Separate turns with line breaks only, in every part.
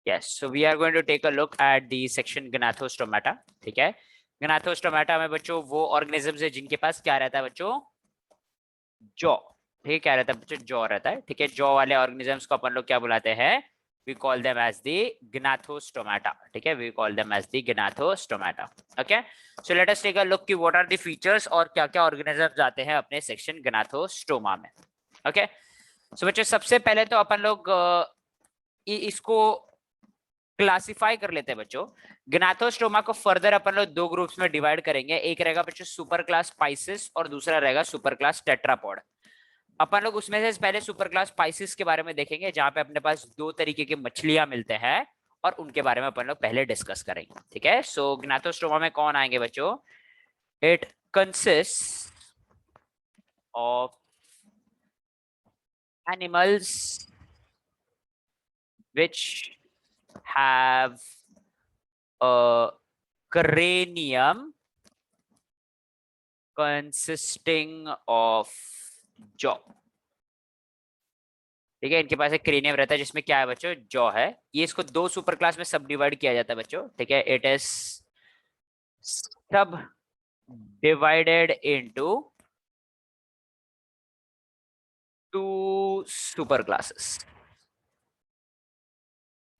Yes, so we are going to take a look at the section Gnathostomata. ठीक है, Gnathostomata में बच्चों वो ऑर्गेनिजम्स है जिनके पास क्या रहता है बच्चों, जॉ। ठीक है, क्या रहता है बच्चों, जॉ रहता है। ठीक है, जॉ वाले ऑर्गेनिजम्स को अपन लोग क्या बुलाते हैं, we call them as the Gnathostomata. ठीक है, we call them as the Gnathostomata. Okay, so let us take a look कि what are the features और क्या क्या ऑर्गेनिजम्स आते हैं अपने सेक्शन Gnathostoma में। Okay, so बच्चों सबसे पहले तो अपन लोग इसको क्लासिफाई कर लेते हैं बच्चों। ग्नाथोस्टोमा को फर्दर अपन लोग दो ग्रुप्स में डिवाइड करेंगे, एक रहेगा बच्चों सुपर क्लास पाइसिस और दूसरा रहेगा सुपर क्लास टेट्रापॉड। अपन लोग उसमें से पहले सुपर क्लास पाइसिस के बारे में देखेंगे, जहां पे अपने पास दो तरीके के मछलियां मिलते हैं और उनके बारे में अपन लोग पहले डिस्कस करेंगे। ठीक है, सो ग्नाथोस्टोमा में कौन आएंगे बच्चों, it consist of animals which have a cranium consisting of jaw। ठीक है, इनके पास एक क्रेनियम रहता है जिसमें क्या है बच्चों, जॉ है। ये इसको दो सुपर क्लास में सब डिवाइड किया जाता है बच्चों। ठीक है, इट इज सब divided into two super classes.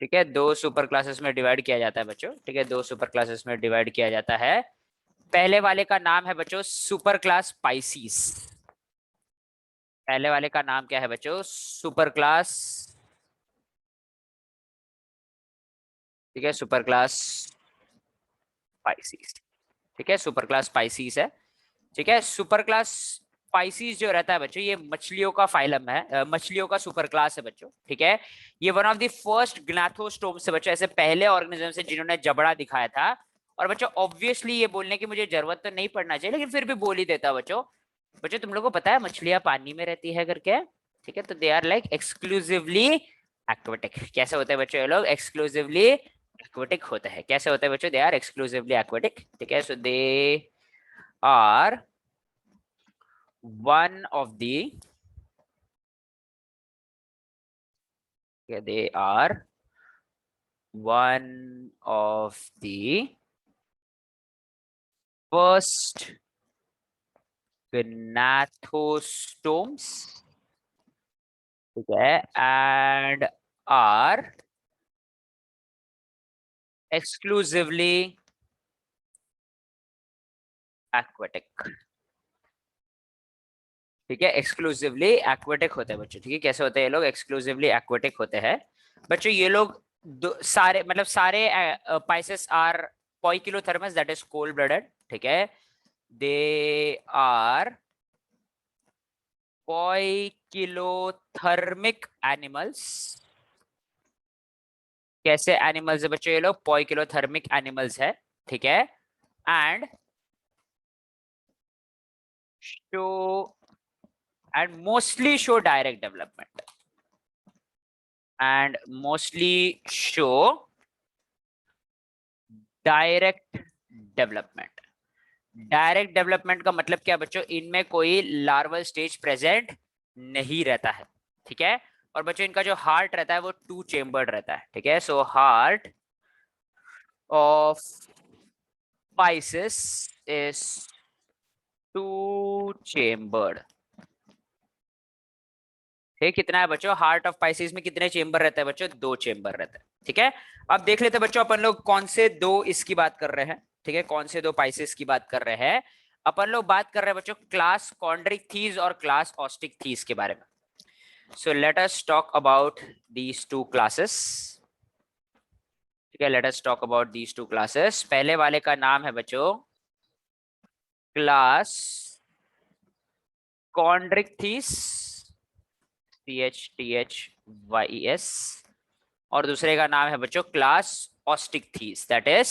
ठीक है, दो सुपर क्लासेस में डिवाइड किया जाता है बच्चों। ठीक है, दो सुपर क्लासेस में डिवाइड किया जाता है। पहले वाले का नाम है बच्चों सुपर क्लास पाइसिस। पहले वाले का नाम क्या है बच्चों, सुपर क्लास। ठीक है, सुपर क्लास पाइसिस। ठीक है, सुपर क्लास पाइसिस है। ठीक है, सुपर क्लास पाइसिस जो रहता है बच्चों, ये मछलियों का फाइलम है, मछलियों का सुपर क्लास है बच्चों। ठीक है, ये वन ऑफ द फर्स्ट ग्नाथोस्टोम्स है बच्चों, ऐसे पहले ऑर्गेनिज्म से जिन्होंने जबड़ा दिखाया था। और बच्चों ऑब्वियसली ये बोलने की मुझे जरूरत तो नहीं पड़ना चाहिए, लेकिन फिर भी बोल ही देता बच्चों। बच्चों तुम लोगों को पता है मछलियां पानी में रहती है करके। ठीक है, तो they are like exclusively aquatic. कैसे होते हैं बच्चों ये लोग, एक्सक्लूसिवली एक्वेटिक होते हैं। कैसे होते हैं बच्चों, दे आर एक्सक्लूसिवली एक्वेटिक। ठीक है, so they are one of the they are one of the first gnathostomes, ठीक है, and are exclusively aquatic। ठीक है, एक्सक्लूसिवली एक्वेटिक होते हैं बच्चों। ठीक है, कैसे होते हैं ये लोग, एक्सक्लूसिवली एक्वेटिक होते हैं बच्चों। ये लोग सारे मतलब सारे pisces are poikilothermous, that is cold blooded. ठीक है, दे आर पोइकिलोथर्मिक एनिमल्स। कैसे एनिमल्स है बच्चों ये लोग, पोइकिलोथर्मिक एनिमल्स है। ठीक है, and show and mostly show direct development and mostly show direct development। Direct development का मतलब क्या बच्चों, इनमें कोई लार्वल स्टेज प्रेजेंट नहीं रहता है। ठीक है, और बच्चों इनका जो हार्ट रहता है वो टू चेम्बर्ड रहता है। ठीक है, so heart of Pisces is to chambered. ठीक, कितना है बच्चों, हार्ट ऑफ पाइसिस में कितने चेंबर रहते हैं बच्चों, दो चेंबर रहते हैं। ठीक है, अब देख लेते हैं बच्चों अपन लोग कौन से दो इसकी बात कर रहे हैं। ठीक है, कौन से दो पाइसिस की बात कर रहे हैं अपन लोग, बात कर रहे हैं बच्चों क्लास कॉन्ड्रिकथीस और क्लास ऑस्टिकथीस के बारे में। So let us talk about these two classes. ठीक है, let us talk about these two classes. पहले वाले का नाम है बच्चों क्लास कॉन्ड्रिकथीस, CHTHYES, और दूसरे का नाम है बच्चों class osteichthyes, that is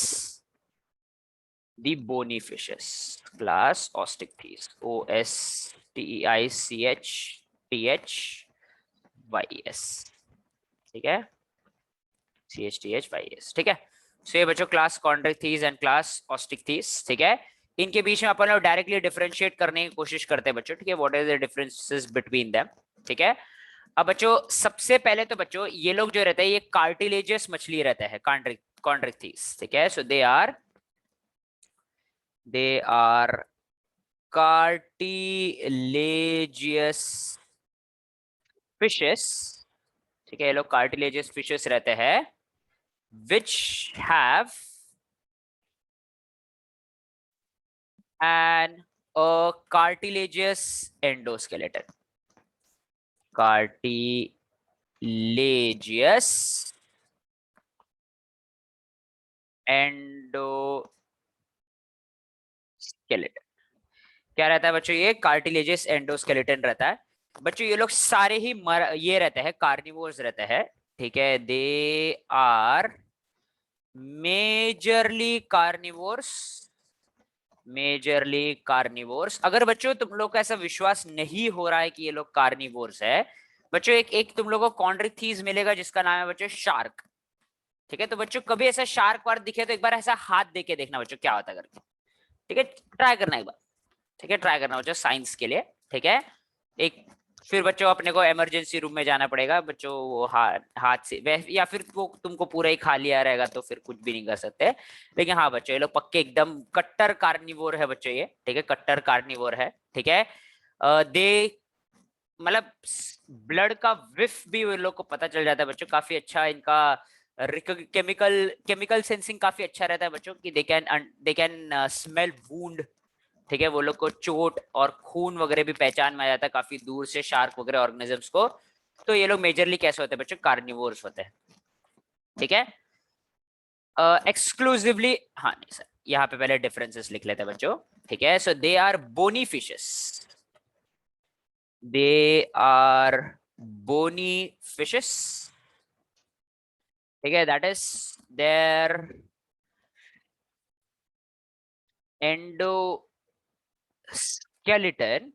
the bony fishes. Class osteichthyes, OSTICHTHYES। ठीक है, CHTHYES। ठीक है, सो ये बच्चों class chondrichthyes and class osteichthyes. ठीक है, इनके बीच में अपन लोग डायरेक्टली डिफरेंशिएट करने की कोशिश करते हैं बच्चों। ठीक है, what is the differences between them. ठीक है, अब बच्चों सबसे पहले तो बच्चों ये लोग जो रहते हैं ये कार्टिलेजियस मछली रहते हैं, कॉन्ड्रिक्थीस, ठीक है। So they are cartilaginous fishes, ठीक है। ये लोग कार्टिलेजियस फिशेस रहते हैं which have an a cartilaginous endoskeleton, cartilaginous endoskeleton क्या रहता है बच्चों, ये कार्टिलेजियस एंडोस्केलेटन रहता है बच्चों। ये लोग सारे ही ये रहते हैं, कार्निवोर्स रहते हैं, ठीक है। They are majorly carnivores, majorly carnivores. अगर बच्चों तुम लोग का ऐसा विश्वास नहीं हो रहा है कि ये लोग कार्निवोर्स है बच्चों, एक तुम लोगों को कॉन्ड्रिक्थीज मिलेगा जिसका नाम है बच्चों शार्क, ठीक है। तो बच्चों कभी ऐसा शार्क वार्क दिखे तो एक बार ऐसा हाथ दे के देखना बच्चों क्या होता है करके, ठीक है। ट्राई करना एक बार, ठीक है, ट्राई करना बच्चों साइंस के लिए, ठीक है। एक फिर बच्चों अपने को इमरजेंसी रूम में जाना पड़ेगा बच्चों, वो हाथ से या फिर वो तुमको पूरा ही खा लिया रहेगा तो फिर कुछ भी नहीं कर सकते। लेकिन हाँ बच्चों ये लोग पक्के एकदम कट्टर कार्निवोर है बच्चों ये, ठीक है, कट्टर कार्निवोर है, ठीक है। दे मतलब ब्लड का विफ भी वो लोग को पता चल जाता है बच्चों, काफी अच्छा इनका केमिकल सेंसिंग काफी अच्छा रहता है बच्चों कि दे कैन स्मेल वूंड, ठीक है। वो लोग को चोट और खून वगैरह भी पहचान में आ जाता है काफी दूर से शार्क वगैरह ऑर्गेनिजम्स को। तो ये लोग मेजरली कैसे होते हैं बच्चों, कार्निवोर्स होते हैं, ठीक है। एक्सक्लूसिवली हाँ नहीं सर, यहाँ पे पहले डिफरेंसेस लिख लेते हैं बच्चों, ठीक है। So they are bony fishes, they are bony fishes, ठीक है। That is their endoskeleton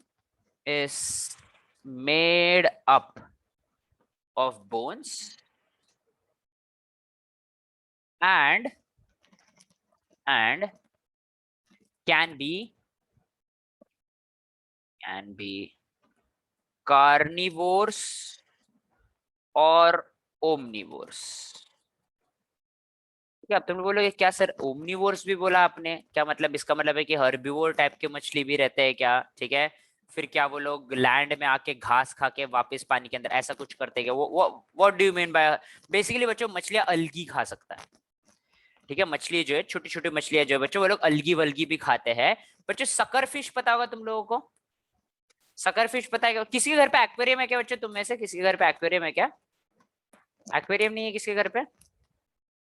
is made up of bones and can be carnivores और omnivores, ठीक है। अब तुम लोग बोलोगे क्या सर ओमनिवोर्स भी बोला आपने, क्या मतलब, इसका मतलब है कि हर्बिवोर टाइप के मछली भी रहते हैं क्या, ठीक है। फिर क्या वो लोग लैंड में आके घास खा के वापस पानी के अंदर ऐसा कुछ करते हैं क्या, वो what do you mean by. Basically बच्चों मछलियां अलगी खा सकता है, ठीक है। मछली जो है छोटी छोटी मछलियां जो है बच्चों वो लोग अलगी वलगी भी खाते हैं बच्चों। सकर फिश पता होगा तुम लोगों को, सकर फिश पता है क्या? किसी के घर पे एक्वेरियम है क्या बच्चों, तुम में से किसी के घर पे एक्वेरियम है क्या? एक्वेरियम नहीं है किसी के घर पे,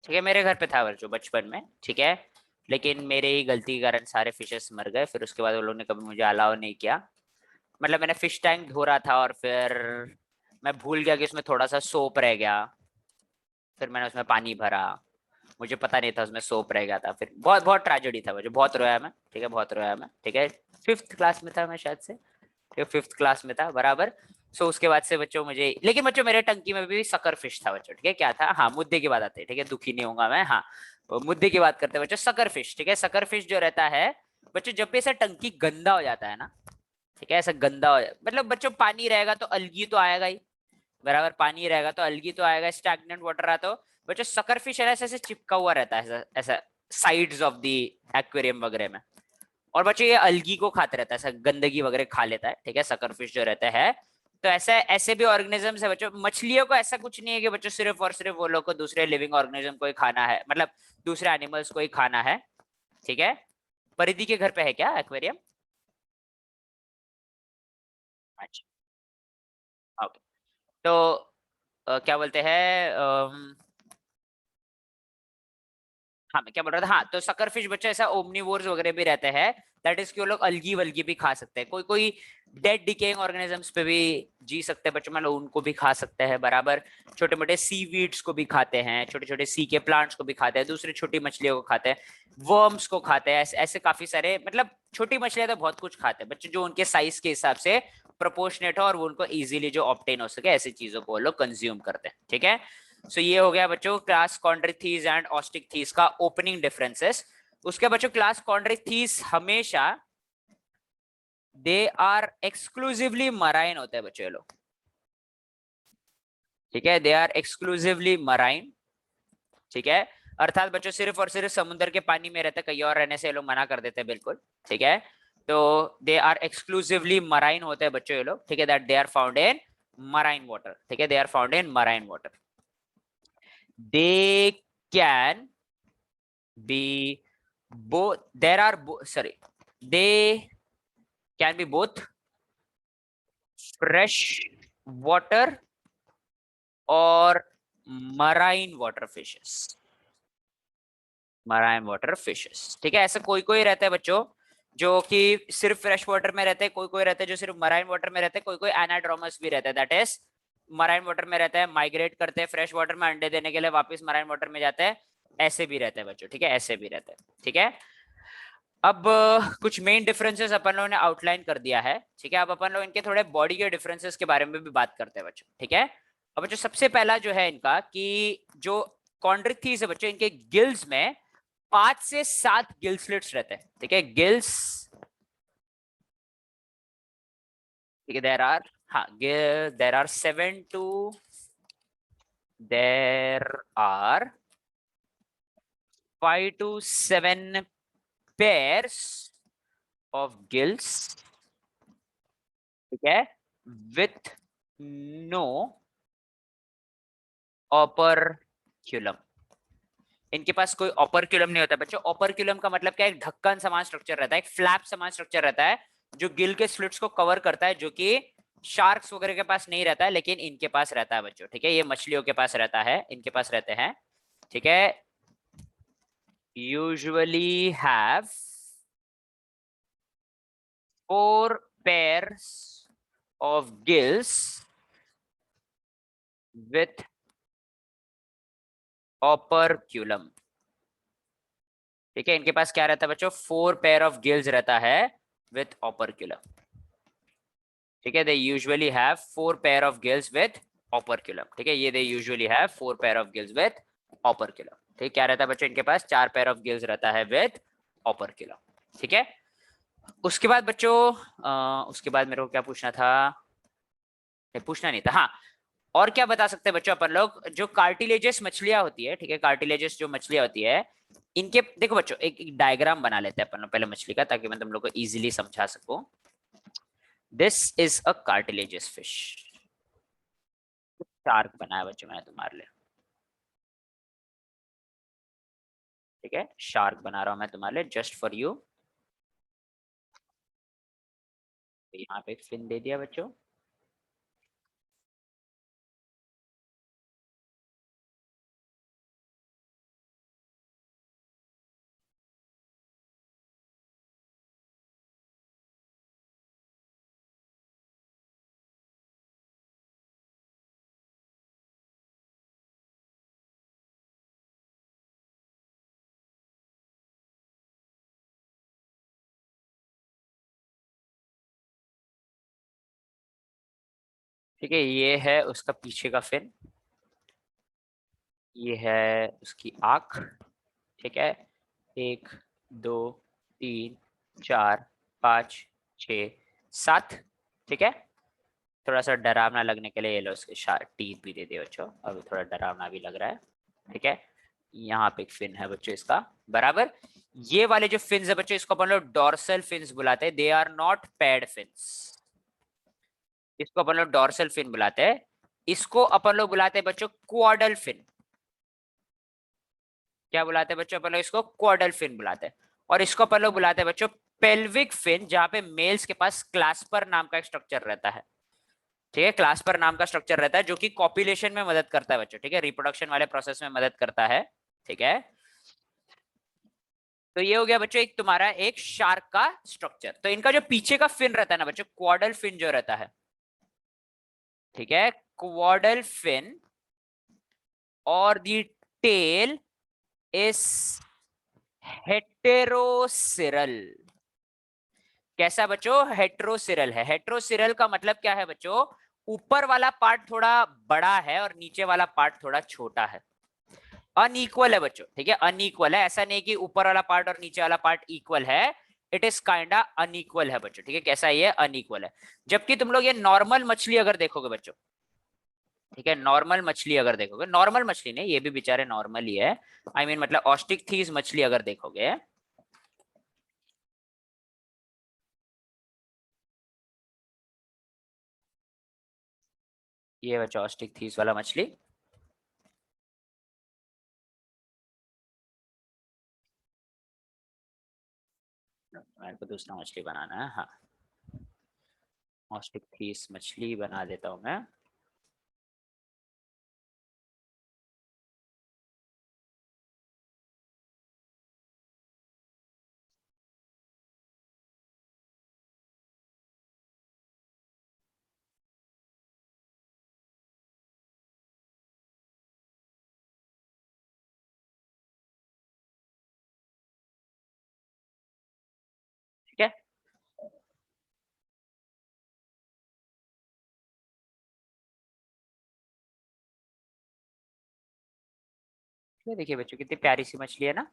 ठीक है। मेरे घर पे था बच्चों बचपन में, ठीक है। लेकिन मेरे ही गलती के कारण सारे फिशेस मर गए, फिर उसके बाद वो लोग ने कभी मुझे अलाउ नहीं किया। मतलब मैंने फिश टैंक धो रहा था और फिर मैं भूल गया कि उसमें थोड़ा सा सोप रह गया, फिर मैंने उसमें पानी भरा, मुझे पता नहीं था उसमें सोप रह गया था, फिर बहुत बहुत ट्रेजेडी था मुझे, बहुत रोया मैं, ठीक है, बहुत रोया मैं, ठीक है। 5th क्लास में था मैं शायद से, ठीक है, 5th क्लास में था बराबर। सो उसके बाद से बच्चों मुझे, लेकिन बच्चों मेरे टंकी में भी सकर फिश था बच्चों, ठीक है। क्या था, हाँ मुद्दे की बात आती है, ठीक है, दुखी नहीं होगा मैं, हाँ मुद्दे की बात करते हैं बच्चों। सकर फिश, ठीक है, सकर फिश जो रहता है बच्चों, जब भी ऐसा टंकी गंदा हो जाता है ना, ठीक है, ऐसा गंदा हो मतलब बच्चों पानी रहेगा तो अलगी तो आएगा ही, बराबर, पानी रहेगा तो अलगी तो आएगा, स्टैग्नेंट वाटर रहा तो बच्चों सकर फिश ऐसे ऐसे चिपका हुआ रहता है, ऐसा ऐसा साइड्स ऑफ द एक्वेरियम वगैरह में। और बच्चों ये अलगी को खाते रहता है, ऐसा गंदगी वगैरह खा लेता है, ठीक है, सकर फिश जो रहता है। तो ऐसा ऐसे भी ऑर्गेनिजम्स है बच्चों, मछलियों को ऐसा कुछ नहीं है कि बच्चों सिर्फ और सिर्फ वो लोग को दूसरे लिविंग ऑर्गेनिज्म को ही खाना है, मतलब दूसरे एनिमल्स को ही खाना है, ठीक है। परिधि के घर पे है क्या एक्वेरियम? अच्छा, ओके। तो क्या बोलते हैं, हाँ मैं क्या बोल रहा था, हाँ तो सकर फिश बच्चे ऐसा ओमनीवोर्स वगैरह भी रहते हैं, दैट इज कि वो लोग अलगी वलगी भी खा सकते हैं, कोई कोई डेड डिकेइंग ऑर्गेनिजम्स पे भी जी सकते हैं बच्चों, मतलब उनको भी खा सकते हैं बराबर। छोटे मोटे सी वीड्स को भी खाते हैं, छोटे छोटे सी के प्लांट्स को भी खाते हैं, दूसरी छोटी मछलियों को खाते हैं, वर्म्स को खाते हैं, ऐसे काफी सारे, मतलब छोटी मछलियां तो बहुत कुछ खाते हैं बच्चे, जो उनके साइज के हिसाब से प्रोपोर्शनेट हो और वो उनको इजीली जो ऑब्टेन हो सके ऐसी चीजों को वो लोग कंज्यूम करते हैं, ठीक है। सो ये हो गया बच्चों क्लास कॉन्ड्रिथीज एंड ऑस्टिकथीज का ओपनिंग डिफरेंसेस। उसके बच्चों क्लास कॉन्ड्रिथीज हमेशा दे आर एक्सक्लूसिवली मराइन होते हैं बच्चों ये लोग, ठीक है, दे आर एक्सक्लूसिवली मराइन, ठीक है, अर्थात बच्चों सिर्फ और सिर्फ समुद्र के पानी में रहते, कहीं और रहने से ये लोग मना कर देते हैं बिल्कुल, ठीक है। तो दे आर एक्सक्लूसिवली मराइन होते हैं बच्चों ये लोग, ठीक है, that they are found in marine water, ठीक है, they are found in marine water. They can be both, there are sorry, they can be both fresh water or marine water fishes, marine water fishes, ठीक है। ऐसा कोई कोई रहता है बच्चों जो कि सिर्फ फ्रेश वाटर में रहते हैं, कोई कोई रहता है जो सिर्फ मराइन वाटर में रहते हैं, कोई कोई एनाड्रोमस भी रहता है, दैट इज मराइन वाटर में रहता है, माइग्रेट करते हैं फ्रेश वाटर में अंडे देने के लिए, वापस मराइन वाटर में जाते हैं, ऐसे भी रहते हैं बच्चों, ठीक है, ऐसे भी रहते हैं, ठीक है। अब कुछ मेन डिफरेंसेस अपन लोगों ने आउटलाइन कर दिया है, ठीक है। अब अपन लोग इनके थोड़े बॉडी के डिफरेंसेस के बारे में भी बात करते हैं बच्चों, ठीक है। अब बच्चों सबसे पहला जो है इनका कि जो कॉन्ड्रिक्थीज है बच्चों, इनके गिल्स में 5 से 7 गिल स्लिट्स रहते हैं, ठीक है, गिल्स, ठीक है, देयर आर, हाँ, there are 7 to, there are 5 to 7 pairs of gills, ठीक है, with no operculum, इनके पास कोई ऑपरक्यूलम नहीं होता बच्चों। ऑपरक्यूलम का मतलब क्या है, एक ढक्कन समान स्ट्रक्चर रहता है, एक फ्लैप समान स्ट्रक्चर रहता है जो गिल के स्लिट्स को कवर करता है, जो कि शार्क्स वगैरह के पास नहीं रहता है, लेकिन इनके पास रहता है बच्चों, ठीक है, ये मछलियों के पास रहता है, इनके पास रहते हैं, ठीक है। Usually have 4 pairs of gills with operculum, ठीक है, इनके पास क्या रहता है बच्चों, 4 पेयर ऑफ गिल्स रहता है विथ operculum, ठीक है, they usually have 4 pair of gills with operculum, ठीक है, ये they usually have 4 pair of gills with operculum, ठीक, क्या रहता है बच्चों, इनके पास 4 पेयर ऑफ गिल्स रहता है विथ operculum, ठीक है। उसके बाद बच्चों उसके बाद मेरे को क्या पूछना था, पूछना नहीं था, हाँ, और क्या बता सकते हैं बच्चों अपन लोग, जो कार्टिलेजस मछलियां होती है, ठीक है, कार्टिलेजस जो मछलियां होती है, इनके देखो बच्चों एक डायग्राम बना लेते हैं अपन लोग पहले मछली का, ताकि मैं तुम लोग को इजीली समझा सकूं। This is a cartilaginous fish, shark बनाया बच्चों मैंने तुम्हारे लिए, ठीक है, शार्क बना रहा हूं मैं तुम्हारे लिए जस्ट फॉर यू। यहाँ पे एक फिन दे दिया बच्चों, ठीक है, ये है उसका पीछे का फिन, ये है उसकी आंख, ठीक है, 1 2 3 4 5 6 7, ठीक है, थोड़ा सा डरावना लगने के लिए ये लो उसके टीथ भी दे दिए बच्चों, अभी थोड़ा डरावना भी लग रहा है, ठीक है। यहाँ पे एक फिन है बच्चों इसका, बराबर, ये वाले जो फिन्स है बच्चों, इसको अपन लोग डॉर्सल फिन्स बुलाते हैं, they are not paired fins, इसको अपन लोग डॉर्सल फिन बुलाते हैं, इसको अपन लोग बुलाते हैं बच्चों क्वाडल फिन, क्या बुलाते हैं बच्चों अपन लोग इसको, क्वाडल फिन बुलाते हैं, और इसको अपन लोग बुलाते हैं बच्चों पेल्विक फिन, जहां पे मेल्स के पास क्लास्पर नाम का एक स्ट्रक्चर रहता है, ठीक है, क्लास्पर नाम का स्ट्रक्चर रहता है जो कि कॉपुलेशन में मदद करता है बच्चों, ठीक है, रिप्रोडक्शन वाले प्रोसेस में मदद करता है, ठीक है। तो ये हो गया बच्चों एक तुम्हारा एक शार्क का स्ट्रक्चर। तो इनका जो पीछे का फिन रहता है ना बच्चों, क्वाडल फिन जो रहता है, ठीक है, क्वाडल फिन और दी टेल इज हेटेरोसिरल, कैसा बच्चों, हेटेरोसिरल है। हेटेरोसिरल का मतलब क्या है बच्चों, ऊपर वाला पार्ट थोड़ा बड़ा है और नीचे वाला पार्ट थोड़ा छोटा है, अनइक्वल है बच्चों, ठीक है, अनइक्वल है, ऐसा नहीं कि ऊपर वाला पार्ट और नीचे वाला पार्ट इक्वल है, इट इज काइंडा अनइक्वल है बच्चों, ठीक है, कैसा ये अनइक्वल है। जबकि तुम लोग ये नॉर्मल मछली अगर देखोगे बच्चों, ठीक है। नॉर्मल मछली अगर देखोगे, नॉर्मल मछली नहीं, ये भी बेचारे नॉर्मल ही है, आई मीन मतलब ऑस्टिक थीस मछली अगर देखोगे, ये बच्चा ऑस्टिक थीस वाला मछली, मेरे को दूसरा मछली बनाना है, हाँ ऑस्टिक थीस मछली बना देता हूँ मैं। ठीक है, ये देखिए बच्चों कितनी प्यारी सी मछली है ना।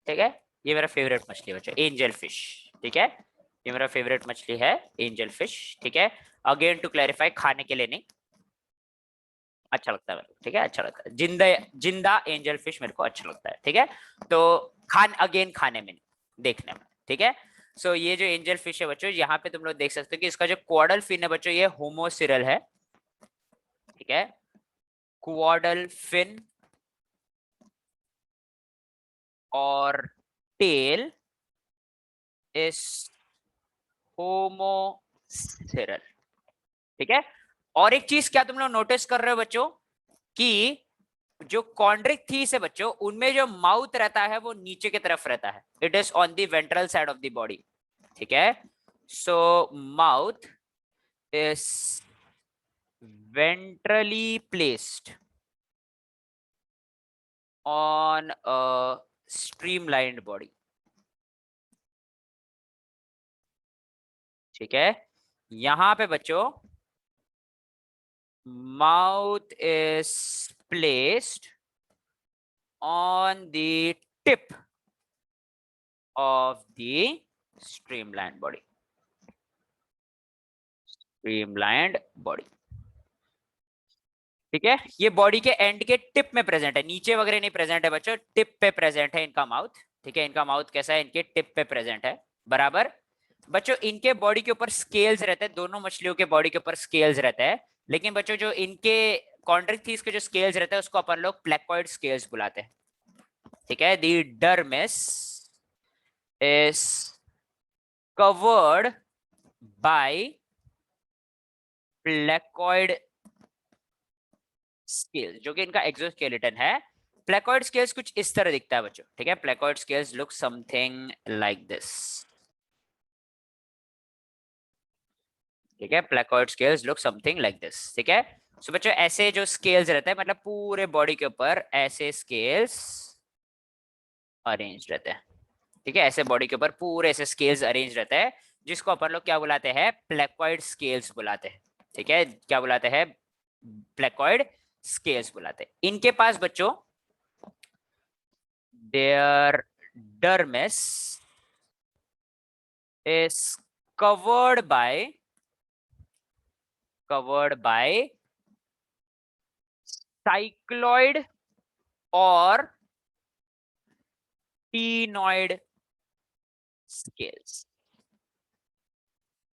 ठीक है, ये मेरा फेवरेट मछली है बच्चों, एंजल फिश। ठीक है, ये मेरा फेवरेट मछली है, एंजल फिश। ठीक है, अगेन टू क्लैरिफाई, खाने के लिए नहीं, अच्छा लगता है मेरे को। ठीक है, अच्छा लगता है, जिंदा जिंदा एंजल फिश मेरे को अच्छा लगता है। ठीक है, तो अगेन खाने में नहीं, देखने में। ठीक है, सो ये जो एंजल फिश है बच्चों, यहाँ पे तुम लोग देख सकते हो कि इसका जो क्वाडल फिन है बच्चों, ये होमोसिरल है। ठीक है, क्वाडल फिन और टेल इज होमोसिरल। ठीक है, और एक चीज क्या तुम लोग नोटिस कर रहे हो बच्चों, कि जो कॉन्ड्रिक थीस है बच्चों, उनमें जो माउथ रहता है वो नीचे की तरफ रहता है, it is on the ventral side of the body. ठीक है, सो mouth is ventrally placed on a streamlined body। ठीक है, यहां पे बच्चों mouth is placed on the tip of the streamlined body, streamlined body। ठीक है, ये बॉडी के एंड के टिप में प्रेजेंट है, नीचे वगैरह नहीं प्रेजेंट है बच्चों, टिप पे प्रेजेंट है इनका माउथ। ठीक है, इनका माउथ कैसा है, इनके टिप पे प्रेजेंट है, बराबर। बच्चों इनके बॉडी के ऊपर स्केल्स रहते हैं, दोनों मछलियों के बॉडी के ऊपर स्केल्स रहते हैं, लेकिन बच्चों जो इनके कॉन्ड्रिक थीस के जो स्केल्स रहते हैं उसको अपन लोग प्लेकोइड स्केल्स बुलाते हैं। ठीक है, the dermis is covered by placoid scales, जो कि इनका एक्सोस्केलेटन है। प्लेकोइड स्केल्स कुछ इस तरह दिखता है बच्चों। ठीक है, placoid scales look something like this. ठीक है, placoid scales look something like this. ठीक है, सो बच्चों ऐसे जो स्केल्स रहते हैं, मतलब पूरे बॉडी के ऊपर ऐसे स्केल्स अरेंज रहते हैं। ठीक है, ऐसे बॉडी के ऊपर पूरे ऐसे स्केल्स अरेंज रहते हैं, जिसको अपन लोग क्या बुलाते हैं, प्लेकोइड स्केल्स बुलाते हैं। ठीक है, क्या बुलाते हैं, प्लेकोइड स्केल्स बुलाते हैं। इनके पास बच्चों their dermis is covered by cycloid और टीनॉइड स्केल्स।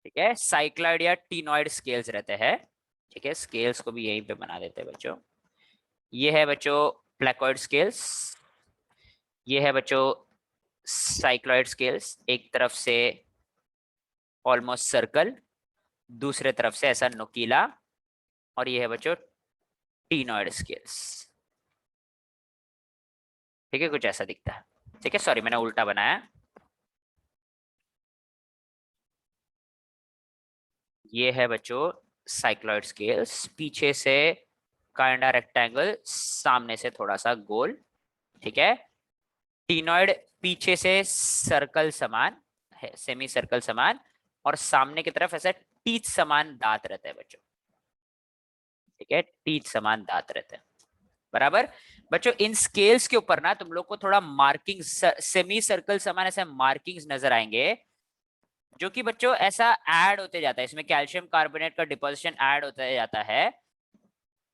ठीक है, साइक्लॉइड या टीनॉइड स्केल्स रहते हैं। ठीक है, स्केल्स को भी यहीं पे बना देते हैं बच्चों। ये है बच्चों प्लेकोइड स्केल्स, ये है बच्चों साइक्लॉइड स्केल्स, एक तरफ से ऑलमोस्ट सर्कल, दूसरे तरफ से ऐसा नुकीला, और ये है बच्चों टीनॉइड स्केल्स। ठीक है, कुछ ऐसा दिखता है। ठीक है, सॉरी मैंने उल्टा बनाया। ये है बच्चों साइक्लॉइड स्केल्स, पीछे से काइंडा रेक्टेंगल, सामने से थोड़ा सा गोल। ठीक है, टीनॉइड पीछे से सर्कल समान है, सेमी सर्कल समान, और सामने की तरफ ऐसा टीथ समान दांत रहता है बच्चों। ठीक है, टीथ समान दांत रहते हैं, बराबर। बच्चों इन स्केल्स के ऊपर ना तुम लोग को थोड़ा मार्किंग, सेमी सर्कल समान ऐसे मार्किंग्स नजर आएंगे, जो कि बच्चों ऐसा ऐड होते जाता है, इसमें कैल्शियम कार्बोनेट का डिपोजिशन ऐड होता जाता है,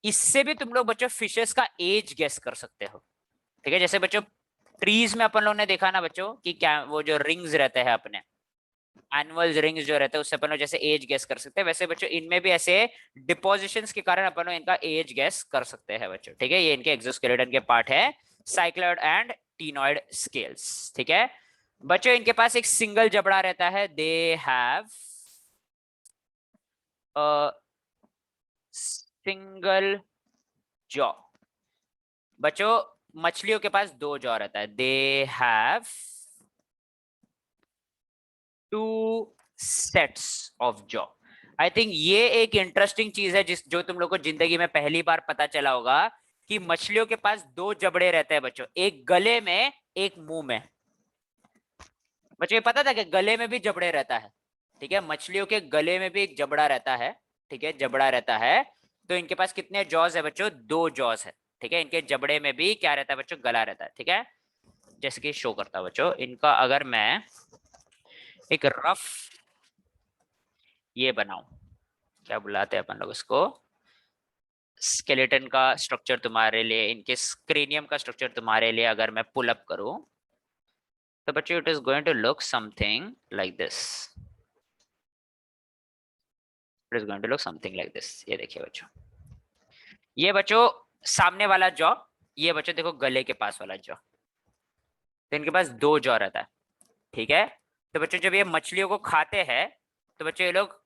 इससे भी तुम लोग बच्चों फिशेस का एज गेस कर सकते हो। ठीक है, जैसे बच्चों ट्रीज में अपन लोगों ने देखा ना बच्चों कि क्या वो जो रिंग्स रहते हैं अपने एनुअल रिंग्स जो रहते हैं उससे अपन लोग जैसे एज गेस कर सकते हैं, वैसे बच्चों इनमें भी ऐसे डिपोजिशंस के कारण अपन लोग इनका एज गेस कर सकते हैं बच्चों। ठीक है, ये इनके एक्सोस्केलेटन के पार्ट है, साइक्लॉइड एंड टीनॉइड स्केल्स। ठीक है बच्चों, इनके पास एक सिंगल जबड़ा रहता है, दे हैव सिंगल जॉ। बच्चों मछलियों के पास दो जॉ रहता है, they have two sets of jaw. I think ये एक इंटरेस्टिंग चीज है जिस जो तुम लोग को जिंदगी में पहली बार पता चला होगा कि मछलियों के पास दो जबड़े रहते हैं बच्चों, एक गले में एक मुंह में। बच्चों ये पता था कि गले में भी जबड़े रहता है? ठीक है, मछलियों के गले में भी एक जबड़ा रहता है। ठीक है, जबड़ा रहता है। तो इनके पास कितने जॉज है बच्चों? दो जॉज है। ठीक है, इनके जबड़े में भी क्या रहता है बच्चों? गला रहता है। ठीक है, जैसे कि शो करता है बच्चों इनका, अगर मैं एक रफ ये बनाऊं, क्या बुलाते हैं अपन लोग इसको, स्केलेटन का स्ट्रक्चर तुम्हारे लिए, इनके क्रेनियम का स्ट्रक्चर तुम्हारे लिए अगर मैं पुल अप करूं तो बच्चों it is going to look something like this. It is going to look something like this. ये देखिए बच्चों, ये बच्चों सामने वाला जॉ, ये बच्चों देखो गले के पास वाला जॉ, तो इनके पास दो जॉ रहता है। ठीक है, तो बच्चों जब ये मछलियों को खाते हैं तो बच्चों ये लोग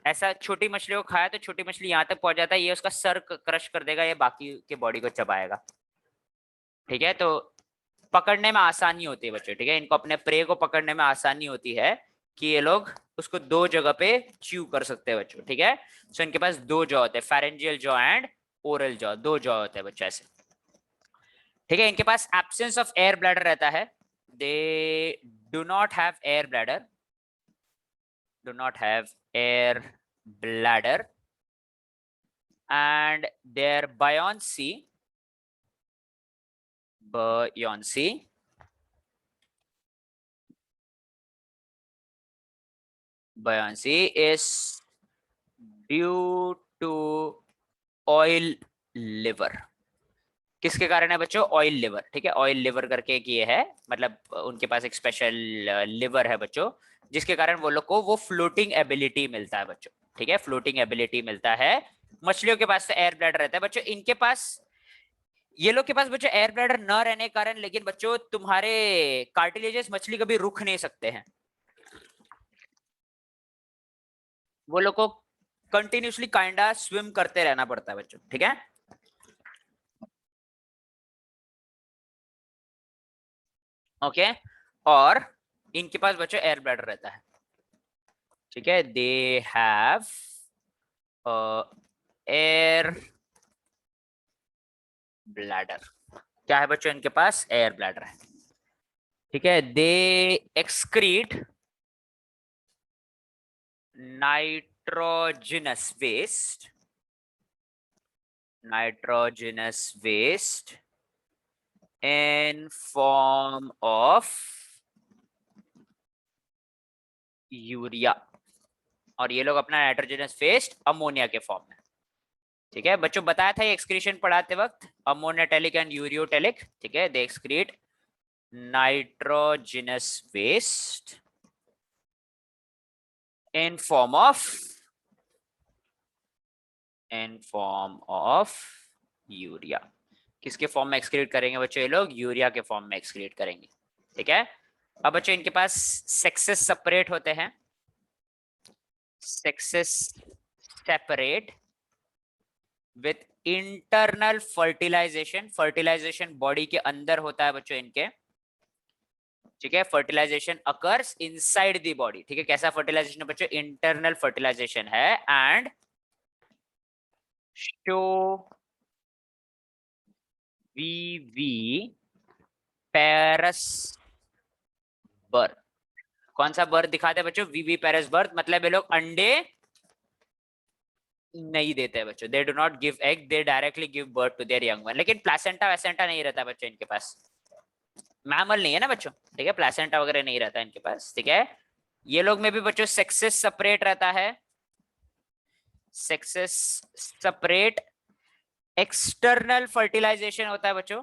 ऐसा छोटी मछलियों को खाया तो छोटी मछली यहाँ तक पहुंच जाता है, ये उसका सर क्रश कर देगा, ये बाकी के बॉडी को चबाएगा। ठीक है, तो पकड़ने में आसानी होती है बच्चों। ठीक है, इनको अपने प्रे को पकड़ने में आसानी होती है कि ये लोग उसको दो जगह पे च्यू कर सकते हैं बच्चों। ठीक है, सो इनके पास दो जॉ होते हैं, pharyngeal jaw and oral jaw, दो जॉ होते हैं बच्चों ऐसे। ठीक है, इनके पास एब्सेंस ऑफ एयर ब्लैडर रहता है, दे do not have air bladder, do not have air bladder, and their buoyancy is due to oil liver। किसके कारण है बच्चों? Oil liver. ठीक है, ऑयल लिवर करके एक ये है, मतलब उनके पास एक स्पेशल लिवर है बच्चों, जिसके कारण वो लोग को वो फ्लोटिंग एबिलिटी मिलता है बच्चों। ठीक है, फ्लोटिंग एबिलिटी मिलता है। मछलियों के पास एयर ब्लैडर रहता है बच्चों, इनके पास, ये लोग के पास बच्चों एयर ब्लैडर न रहने के कारण, लेकिन बच्चों तुम्हारे कार्टिलेजेस मछली कभी रुक नहीं सकते हैं, वो लोग को कंटिन्यूसली काइंडा स्विम करते रहना पड़ता है बच्चों। ठीक है, ओके, और इनके पास बच्चों एयर ब्लैडर रहता है। ठीक है, दे हैव एयर ब्लैडर। क्या है बच्चों? इनके पास एयर ब्लैडर है। ठीक है, they excrete nitrogenous waste, in form of urea, और ये लोग अपना नाइट्रोजनस वेस्ट अमोनिया के फॉर्म में। ठीक है बच्चों, बताया था ये एक्सक्रीशन पढ़ाते वक्त, अमोनियाटेलिक एंड यूरियोटेलिक। ठीक है, they excrete nitrogenous waste in form of urea. किसके फॉर्म में एक्सक्रीट करेंगे बच्चों? ये लोग यूरिया के फॉर्म में एक्सक्रीट करेंगे। ठीक है, अब बच्चों इनके पास सेक्सेस सेपरेट होते हैं, sexes separate with internal fertilisation, fertilisation body के अंदर होता है बच्चों इनके। ठीक है, fertilisation occurs inside the body. ठीक है, कैसा फर्टिलाइजेशन है बच्चों? इंटरनल फर्टिलाइजेशन है, and show viviparous birth. कौन सा बर्थ दिखाते हैं बच्चों? वीवी पेरस बर्थ, मतलब ये लोग अंडे नहीं देते हैं बच्चों, they do not give egg, they directly give birth to their young one. लेकिन प्लेसेंटा वैसेंटा नहीं रहता बच्चों इनके पास, मैमल नहीं है ना बच्चों। ठीक है, प्लेसेंटा वगैरह नहीं रहता इनके पास। ठीक है, ये लोग में भी बच्चों सेक्सेस सेपरेट रहता है, सेक्सेस सेपरेट एक्सटर्नल फर्टिलाइजेशन होता है बच्चों,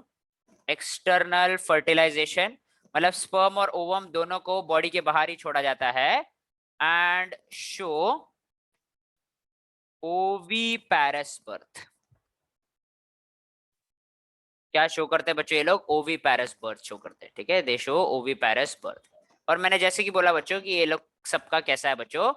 एक्सटर्नल फर्टिलाइजेशन मतलब स्पर्म और ओवम दोनों को बॉडी के बाहर ही छोड़ा जाता है एंड शो ओवीपैरस बर्थ। क्या शो करते हैं बच्चों ये लोग? ओवीपैरस बर्थ शो करते हैं, ठीक है, दे शो ओवीपैरस बर्थ। और मैंने जैसे कि बोला बच्चों कि ये लोग सबका कैसा है बच्चों?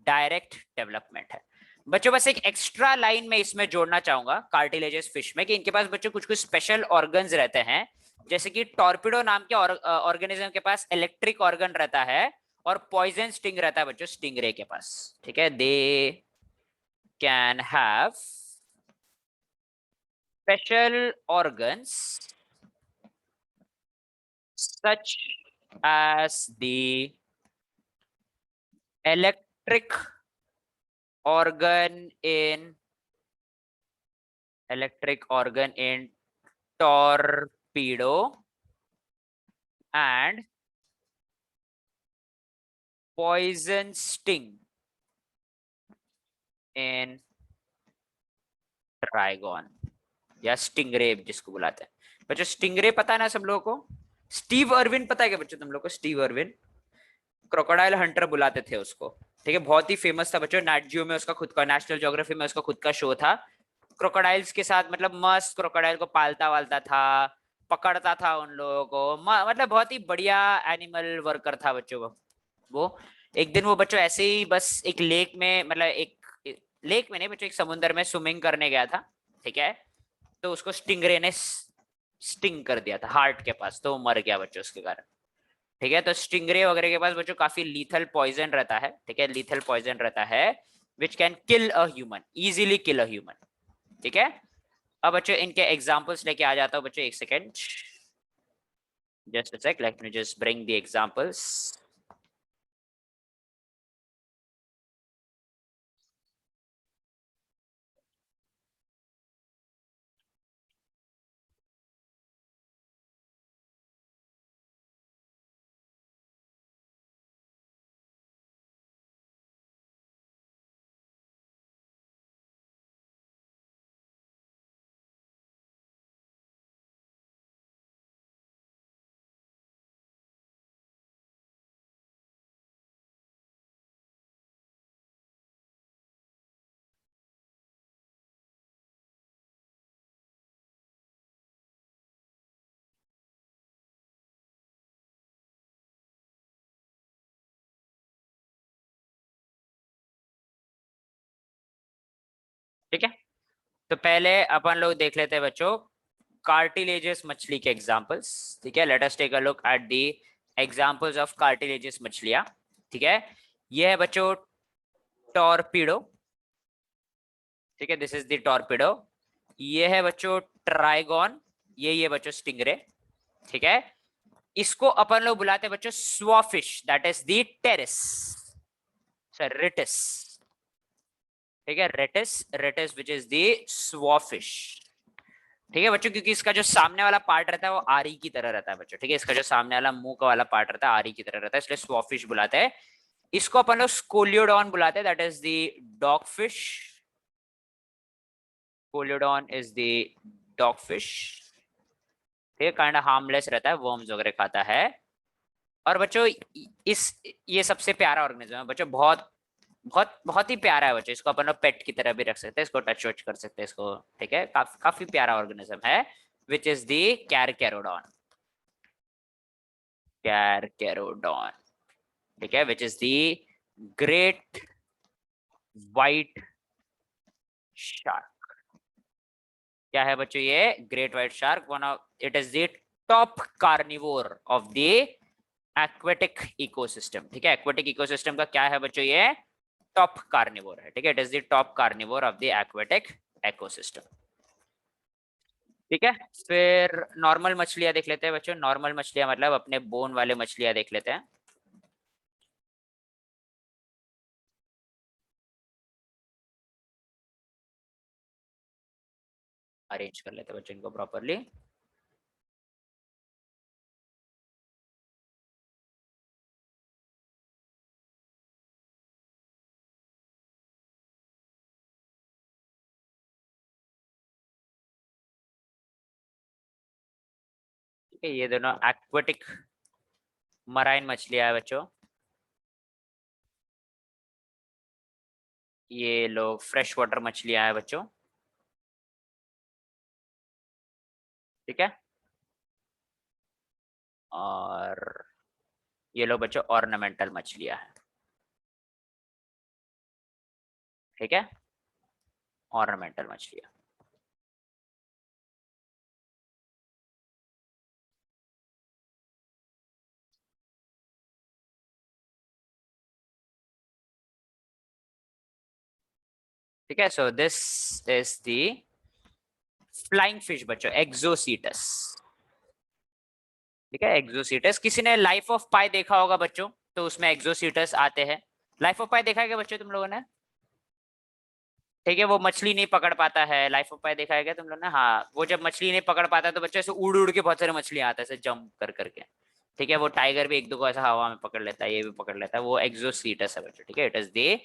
डायरेक्ट डेवलपमेंट है। बच्चों बस एक एक्स्ट्रा लाइन में इसमें जोड़ना चाहूंगा कार्टिलेजस फिश में कि इनके पास बच्चों कुछ कुछ स्पेशल ऑर्गन्स रहते हैं, जैसे कि टॉर्पिडो नाम के ऑर्गेनिज्म के पास इलेक्ट्रिक ऑर्गन रहता है और पॉइजन स्टिंग रहता है बच्चों स्टिंगरे के पास, ठीक है। They can have special organs such as the electric organ in torpedo and poison sting in trigon या स्टिंगरे जिसको बुलाते हैं बच्चों। स्टिंगरे पता है ना सब लोगों को? स्टीव अर्विन पता है क्या बच्चों तुम लोग को? स्टीव अर्विन क्रोकोडाइल हंटर बुलाते थे उसको, ठीक है, बहुत ही फेमस था बच्चों। नैट जियो में उसका खुद का, नेशनल ज्योग्राफी में उसका खुद का शो था। क्रोकोडाइल्स के साथ मतलब मस्त क्रोकोडाइल को पालता वालता था, पकड़ता था उन लोगों को, मतलब बहुत ही बढ़िया एनिमल वर्कर था बच्चों वो। एक दिन वो बच्चों ऐसे ही बस एक लेक में, मतलब एक लेक में नहीं बच्चों, एक समुद्र में स्विमिंग करने गया था, ठीक है। तो उसको स्टिंगरे ने स्टिंग कर दिया था हार्ट के पास, तो वो मर गया बच्चों उसके कारण, ठीक है। तो स्टिंगरे वगैरह के पास बच्चों काफी लीथल पॉइजन रहता है, ठीक है, लीथल पॉइजन रहता है which can kill a human, easily kill a human, ठीक है। अब बच्चों इनके एग्जांपल्स लेके आ जाता हूं बच्चों, एक second, just a sec, let me just bring the examples. ठीक है, तो पहले अपन लोग देख लेते हैं बच्चों कार्टिलेजियस मछली के एग्जांपल्स, ठीक है। Let us take a look at the examples of cartilaginous मछलियां, ठीक है। ये है बच्चों टॉर्पीडो, ठीक है, दिस इज द टॉर्पीडो। ये है बच्चों ट्राइगॉन, ये बच्चों स्टिंगरे, ठीक है। इसको अपन लोग बुलाते हैं बच्चों स्वॉफिश, दैट इज द टेरिस, सर रिटिस, ठीक है, रेटिस, रेटिस विच इज द स्वॉफिश, ठीक है बच्चों, क्योंकि इसका जो सामने वाला पार्ट रहता है वो आरी की तरह रहता है बच्चों, ठीक है। इसका जो सामने वाला मुंह का वाला पार्ट रहता है आरी की तरह रहता है, इसलिए स्वॉफिश बुलाते हैं। इसको अपन लोग स्कोलियोडॉन बुलाते हैं, that is the dog fish, scoliodon is the dog fish, ठीक है, काइंड ऑफ हार्मलेस रहता है, वर्म्स वगैरह खाता है। और बच्चों इस ये सबसे प्यारा ऑर्गेनिज्म है बच्चों, बहुत बहुत बहुत ही प्यारा है बच्चों, इसको अपन लोग पेट की तरह भी रख सकते हैं, इसको टच वच कर सकते हैं इसको, ठीक है, काफी प्यारा ऑर्गेनिज्म है विच इज दी कैरकेरोडॉन, कैरकेरोडॉन, ठीक है, which is the great white shark. क्या है बच्चों ये great white shark? One of it is the top carnivore of the aquatic ecosystem, ठीक है। एक्वेटिक इकोसिस्टम का क्या है बच्चों? ये टॉप कार्निवोर है, ठीक है, it is the top carnivore of the aquatic ecosystem, ठीक है। फिर नॉर्मल मछलियां देख लेते हैं बच्चों, नॉर्मल मछलियां मतलब अपने बोन वाले मछलियां देख लेते हैं। अरेंज कर लेते हैं बच्चों इनको प्रॉपरली। ठीक है, ये दोनों एक्वेटिक मराइन मछलियां है बच्चों। ये लोग फ्रेश वाटर मछलियां है बच्चों। ठीक है, और ये लोग बच्चों ऑर्नामेंटल मछलियां हैं। ठीक है, ऑर्नामेंटल मछलियां। ठीक है, so this is the flying fish बच्चों, एक्सोसीटस। ठीक है, एक्सोसीटस। किसी ने लाइफ ऑफ पाई देखा होगा बच्चों, तो उसमें एक्सोसीटस आते हैं। लाइफ ऑफ पाई देखा है क्या बच्चों तुम लोगों ने? ठीक है, वो मछली नहीं पकड़ पाता है। लाइफ ऑफ पाई देखा है क्या तुम लोगों ने? हाँ, वो जब मछली नहीं पकड़ पाता है तो बच्चों ऐसे उड़ उड़ के बहुत सारे मछली आते हैं ऐसे जंप कर करके। ठीक है, वो टाइगर भी एक दो को ऐसा हवा में पकड़ लेता है, ये भी पकड़ लेता है, वो एक्सोसीटस है बच्चों। ठीक है, इट इज द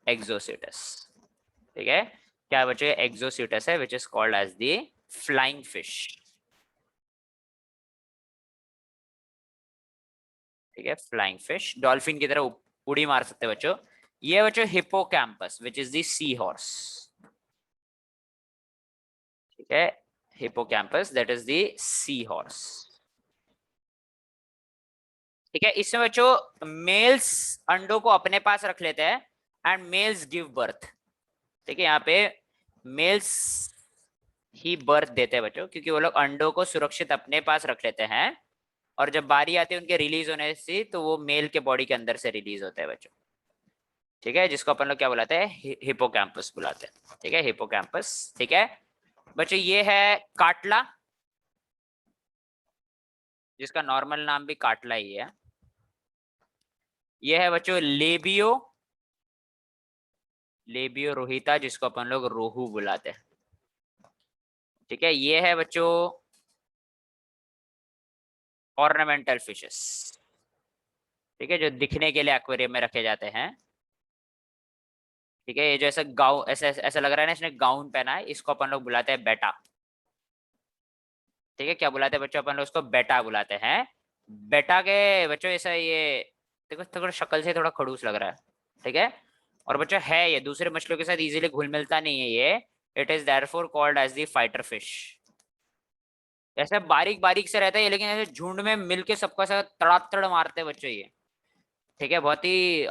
एक्सोसीटस। ठीक है, क्या बच्चों? एक्सोसीटस है, which is called as the flying fish. ठीक है, फ्लाइंग फिश डॉल्फिन की तरह उड़ी मार सकते हैं बच्चों। ये बच्चों hippocampus, which is the sea horse. ठीक है, hippocampus, that is the sea horse. ठीक है, इसमें बच्चों मेल्स अंडों को अपने पास रख लेते हैं एंड मेल्स गिव बर्थ। ठीक है, यहाँ पे मेल्स ही बर्थ देते हैं बच्चों, क्योंकि वो लोग अंडों को सुरक्षित अपने पास रख लेते हैं, और जब बारी आती है उनके रिलीज होने से तो वो मेल के बॉडी के अंदर से रिलीज होते हैं बच्चों। ठीक है, जिसको अपन लोग क्या बुलाते हैं? हिपोकैम्पस बुलाते हैं। ठीक है, हिपोकैम्पस। ठीक है बच्चों, ये है काटला, जिसका नॉर्मल नाम भी काटला ही है। ये है बच्चों लेबियो, लेबियो रोहिता, जिसको अपन लोग रोहू बुलाते हैं। ठीक है, ये है बच्चों ऑर्नामेंटल फिशेस। ठीक है, जो दिखने के लिए एक्वेरियम में रखे जाते हैं। ठीक है, ये जो ऐसा गाउन, ऐसा ऐसा लग रहा है ना इसने गाउन पहना है, इसको अपन लोग बुलाते हैं बेटा। ठीक है, क्या बुलाते हैं बच्चों? अपन लोग उसको बेटा बुलाते हैं। बेटा के बच्चों ऐसा ये देखो, थोड़ा शक्ल से थोड़ा खड़ूस लग रहा है। ठीक है, और बच्चों है ये दूसरे मछलियों के साथ इजीली घुल मिलता नहीं है ये। It is therefore called as the fighter fish. ऐसे बारीक बारीक से रहता है ये, लेकिन ऐसे झुंड में मिलके सबका साथ तड़ातड़ मारते हैं बच्चों ये। ठीक है, बहुत ही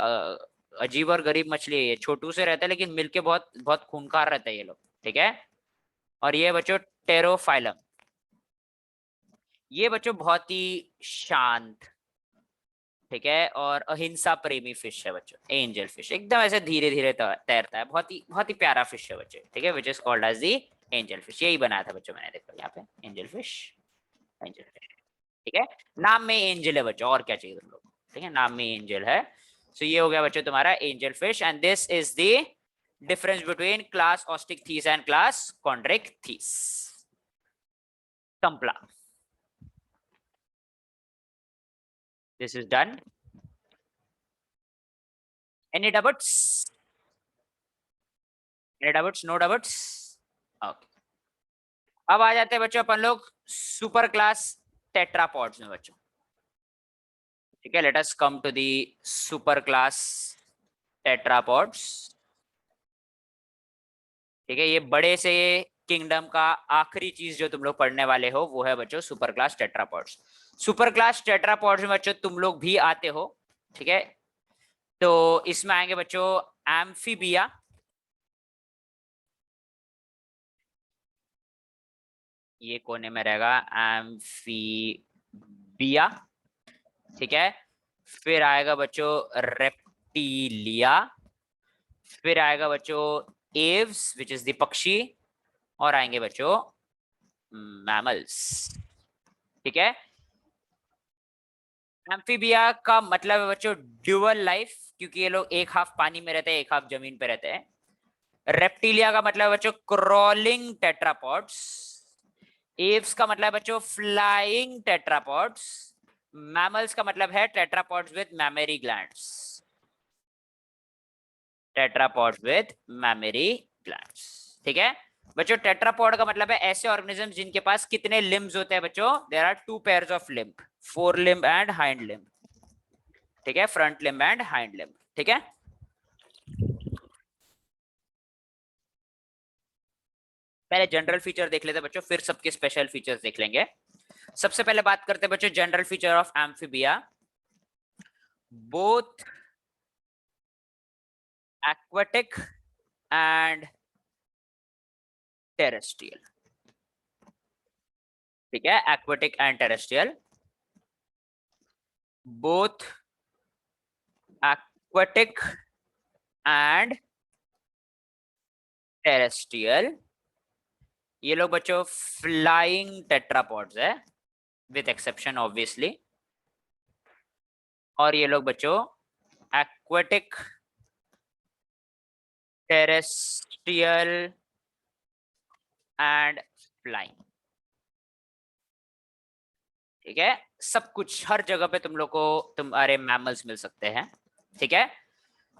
अजीब और गरीब मछली है ये। छोटू से रहता है लेकिन मिलके बहुत बहुत खूंखार रहता है ये लोग। ठीक है, और ये बच्चों टेरोफाइलम। ये बच्चों बहुत ही शांत, ठीक है, और अहिंसा प्रेमी फिश है बच्चों। एंजल फिश एकदम ऐसे धीरे धीरे तैरता है, बहुत ही प्यारा फिश है बच्चे। ठीक है, which is called as the angel fish. यही बनाया था बच्चों मैंने, देखो यहाँ पे एंजल फिश, एंजल फिश। ठीक है, नाम में एंजल है बच्चों, और क्या चाहिए तुम लोग? ठीक है, नाम में एंजल है। सो ये हो गया बच्चों तुम्हारा angel fish, and this is the difference between class osteichthyes and class chondrichthyes. टम्पला, this is done. Any doubts? Any doubts? No doubts? Okay, अब आ जाते हैं बच्चों अपन लोग सुपर क्लास टेट्रापॉड्स में बच्चों। ठीक है, let us come to the super class tetrapods. ठीक है, ये बड़े से किंगडम का आखिरी चीज जो तुम लोग पढ़ने वाले हो वो है बच्चों super class tetrapods. Super class tetrapods में बच्चों तुम लोग भी आते हो। ठीक है, तो इसमें आएंगे बच्चों एम्फीबिया, ये कोने में रहेगा एम्फीबिया। ठीक है, फिर आएगा बच्चों रेप्टिलिया, फिर आएगा बच्चों एव्स विच इज द पक्षी, और आएंगे बच्चों मैमल्स। ठीक है, एम्फीबिया का मतलब है बच्चों ड्यूअल लाइफ, क्योंकि ये लोग एक हाफ पानी में रहते हैं, एक हाफ जमीन पे रहते हैं। रेप्टिलिया का मतलब बच्चों क्रॉलिंग टेट्रापॉड्स। एव्स का मतलब बच्चों फ्लाइंग टेट्रापॉड्स। मैमल्स का मतलब है tetrapods with memory glands. Tetrapods with memory glands. ठीक है, बच्चों टेट्रापॉड का मतलब है ऐसे ऑर्गेनिज्म जिनके पास कितने लिम्स होते हैं बच्चों, there are 2 pairs of limb, fore limb and hind limb, ठीक है, front limb and hind limb, ठीक है। पहले जनरल फीचर देख लेते हैं बच्चों, फिर सबके स्पेशल फीचर्स देख लेंगे। सबसे पहले बात करते हैं बच्चों general feature of amphibia, both aquatic and terrestrial, ठीक है, aquatic and terrestrial, both aquatic and terrestrial. ये लोग बच्चों फ्लाइंग टेट्रापॉड्स है, विथ एक्सेप्शन ऑब्वियसली, और ये लोग बच्चों एक्वाटिक, टेरेस्ट्रियल एंड फ्लाइंग, ठीक है। सब कुछ हर जगह पे तुम लोग को तुम्हारे मैमल्स मिल सकते हैं, ठीक है।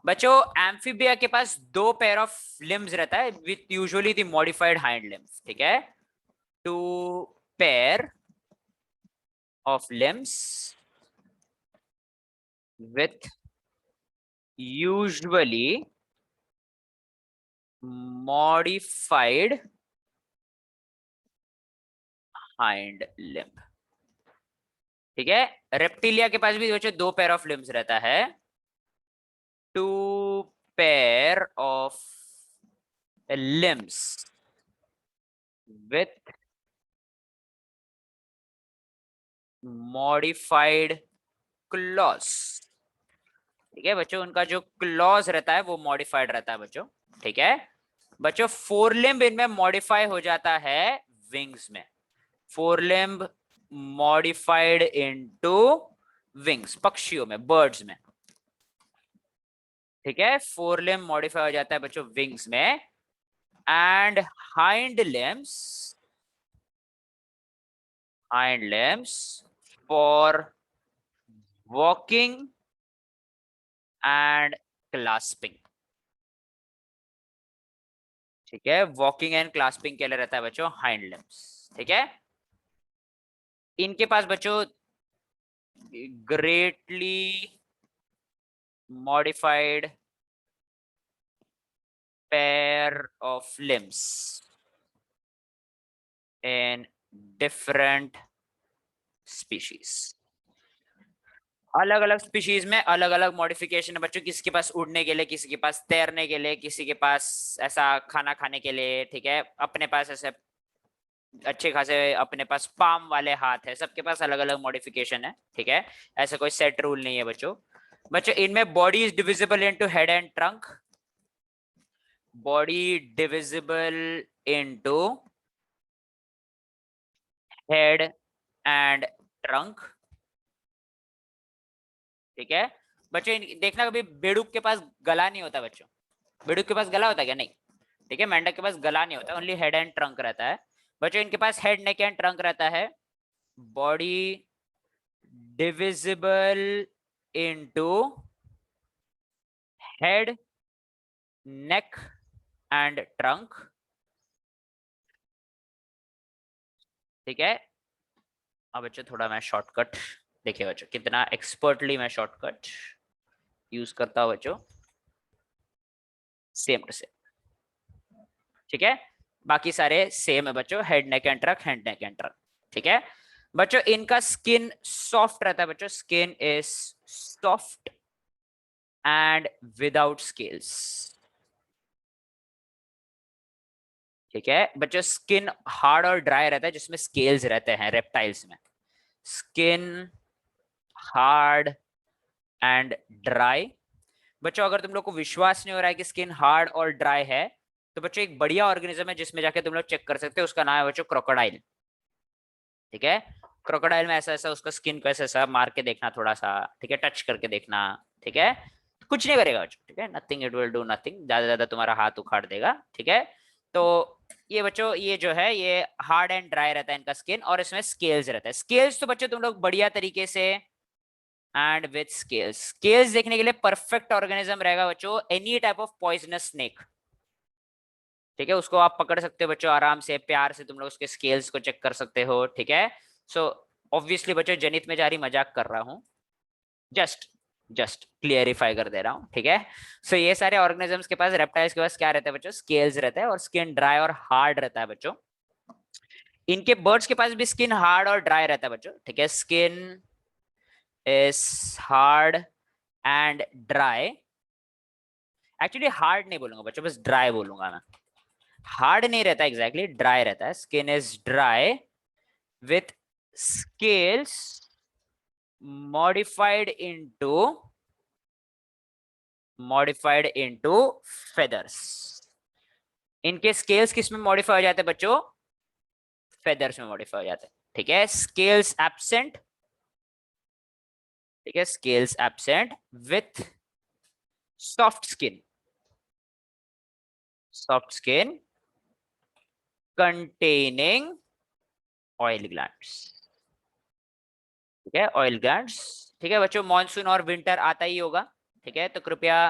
बच्चों एम्फीबिया के पास 2 पेयर ऑफ लिम्स रहता है with usually the modified hind limbs, ठीक है, 2 pair of limbs with usually modified hind limb, ठीक है। रेप्टिलिया के पास भी बच्चों 2 पेयर ऑफ लिम्स रहता है, 2 pair of limbs with modified claws, ठीक है बच्चों, उनका जो क्लॉज रहता है वो मॉडिफाइड रहता है बच्चों, ठीक है। बच्चों फोरलिम्ब इनमें मॉडिफाई हो जाता है विंग्स में, फोरलिम्ब मॉडिफाइड इनटू विंग्स, पक्षियों में, बर्ड्स में, ठीक है, फोरलिम्ब मॉडिफाई हो जाता है बच्चों विंग्स में, and hind limbs for walking and clasping, ठीक है, वॉकिंग एंड क्लास्पिंग के लिए रहता है बच्चों हाइंड लिम्स, ठीक है। इनके पास बच्चों greatly modified pair of limbs in different species, अलग अलग स्पीशीज में अलग अलग मॉडिफिकेशन है बच्चों, किसी के पास उड़ने के लिए, किसी के पास तैरने के लिए, किसी के पास ऐसा खाना खाने के लिए, ठीक है, अपने पास ऐसे अच्छे खासे अपने पास पाम वाले हाथ है, सबके पास अलग अलग मॉडिफिकेशन है, ठीक है, ऐसा कोई सेट रूल नहीं है बच्चों। बच्चों इनमें body is divisible into head and trunk, body divisible into head and trunk, ठीक है। बच्चों देखना कभी बेडूक के पास गला नहीं होता बच्चों, बेडूक के पास गला होता है क्या, नहीं, ठीक है, मेंढक के पास गला नहीं होता, ओनली हेड एंड ट्रंक रहता है बच्चों, इनके पास हेड नेक एंड ट्रंक रहता है, body divisible into head, neck and trunk, ठीक है। अब बच्चों थोड़ा मैं शॉर्टकट, देखिए बच्चों कितना एक्सपर्टली मैं शॉर्टकट यूज करता हूं बच्चों, सेम टू सेम, ठीक है, बाकी सारे सेम है बच्चों, head neck and trunk, head neck and trunk, ठीक है। बच्चों इनका स्किन सॉफ्ट रहता है बच्चों, skin is soft and without scales, ठीक है बच्चों, स्किन हार्ड और ड्राई रहता है जिसमें स्केल्स रहते हैं रेप्टाइल्स में, स्किन हार्ड एंड ड्राई। बच्चों अगर तुम लोग को विश्वास नहीं हो रहा है कि स्किन हार्ड और ड्राई है, तो बच्चों एक बढ़िया ऑर्गेनिज्म है जिसमें जाके तुम लोग चेक कर सकते हो, उसका नाम है बच्चों क्रोकोडाइल, ठीक है। क्रोकोडाइल में ऐसा ऐसा उसका स्किन को ऐसा ऐसा मार के देखना थोड़ा सा, ठीक है, टच करके देखना, ठीक है, कुछ नहीं करेगा बच्चों, ठीक है, nothing, it will do nothing, ज्यादा ज्यादा तुम्हारा हाथ उखाड़ देगा, ठीक है। तो ये बच्चों ये जो है ये हार्ड एंड ड्राई रहता है इनका स्किन, और इसमें स्केल्स रहता है, स्केल्स तो बच्चों तुम लोग बढ़िया तरीके से, एंड विथ स्केल्स, स्केल्स देखने के लिए परफेक्ट ऑर्गेनिज्म रहेगा बच्चों, any type of poisonous snake, ठीक है, उसको आप पकड़ सकते हो बच्चों आराम से, प्यार से तुम लोग उसके स्केल्स को चेक कर सकते हो। ठीक है, सो ऑब्वियसली बच्चों जनित में जा रही मजाक कर रहा हूँ, जस्ट जस्ट क्लियरिफाई कर दे रहा हूँ। ठीक है, सो ये सारे ऑर्गेनिजम्स के पास, रेप्टाइल्स के पास क्या रहता है बच्चों, स्केल्स रहता है और स्किन ड्राई और हार्ड रहता है बच्चों। इनके बर्ड्स के पास भी स्किन हार्ड और ड्राई रहता है बच्चों। ठीक है, skin is hard and dry. Actually hard नहीं बोलूंगा बच्चों, बस ड्राई बोलूंगा मैं। हार्ड नहीं रहता एग्जैक्टली, ड्राई रहता है। Skin is dry with scales modified into feathers. इनके स्केल्स किस में मॉडिफाई हो जाते हैं बच्चों, फेदर्स में मॉडिफाई हो जाते हैं। ठीक है, स्केल्स एब्सेंट। ठीक है, scales absent with soft skin, soft skin containing oil glands. ठीक है, ऑयल ग्लैंड्स। ठीक है बच्चों, मॉनसून और विंटर आता ही होगा। ठीक है, तो कृपया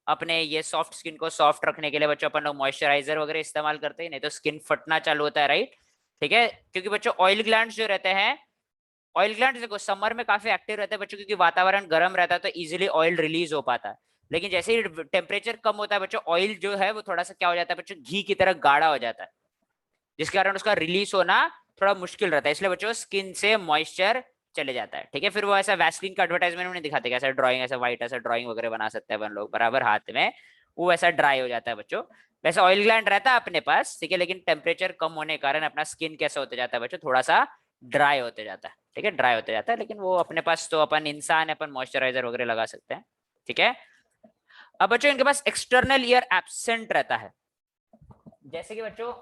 अपने ये सॉफ्ट स्किन को सॉफ्ट रखने के लिए बच्चों अपन लोग मॉइस्चराइजर वगैरह इस्तेमाल करते हैं, नहीं तो स्किन फटना चालू होता है, राइट। ठीक है, क्योंकि बच्चों ऑयल ग्लैंड्स जो रहते हैं, ऑयल ग्लैंड्स देखो समर में काफी एक्टिव रहते हैं बच्चों, क्योंकि वातावरण गर्म रहता है तो इजीली ऑयल रिलीज हो पाता है। लेकिन जैसे ही टेम्परेचर कम होता है बच्चों, ऑयल जो है वो थोड़ा सा क्या हो जाता है बच्चों, घी की तरह गाढ़ा हो जाता है, जिसके कारण उसका रिलीज होना थोड़ा मुश्किल रहता है। इसलिए बच्चों स्किन से मॉइस्चर चले जाता है। ठीक है, फिर वो ऐसा वैसलीन का एडवर्टाइजमेंट में नहीं दिखाते कैसा ड्राइंग, ऐसा व्हाइट ऐसा ड्राइंग वगैरह बना सकते हैं अपन लोग बराबर हाथ में, वो ऐसा ड्राई हो जाता है बच्चों। वैसे ऑयल ग्लैंड रहता है अपने पास, ठीक है, लेकिन टेम्परेचर कम होने के कारण अपना स्किन कैसा होते जाता है बच्चों, थोड़ा सा ड्राई होते जाता है। ठीक है, ड्राई होते जाता है, लेकिन वो अपने पास तो अपन इंसान अपन मॉइस्चराइजर वगैरह लगा सकते हैं। ठीक है, अब बच्चों इनके पास एक्सटर्नल ईयर एब्सेंट रहता है। जैसे कि बच्चों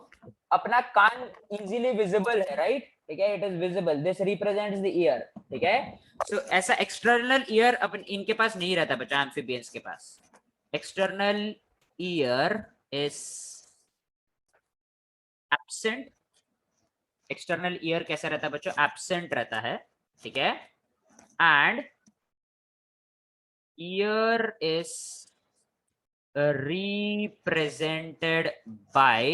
अपना कान इजीली विजिबल है, राइट। ठीक है, it is visible, this represents the year. ठीक है, सो ऐसा एक्सटर्नल ईयर अपन इनके पास नहीं रहता बच्चा, एम्फीबियंस के पास external ear is absent. External ear कैसा रहता है बच्चों, एब्सेंट रहता है। ठीक है, and ear is represented by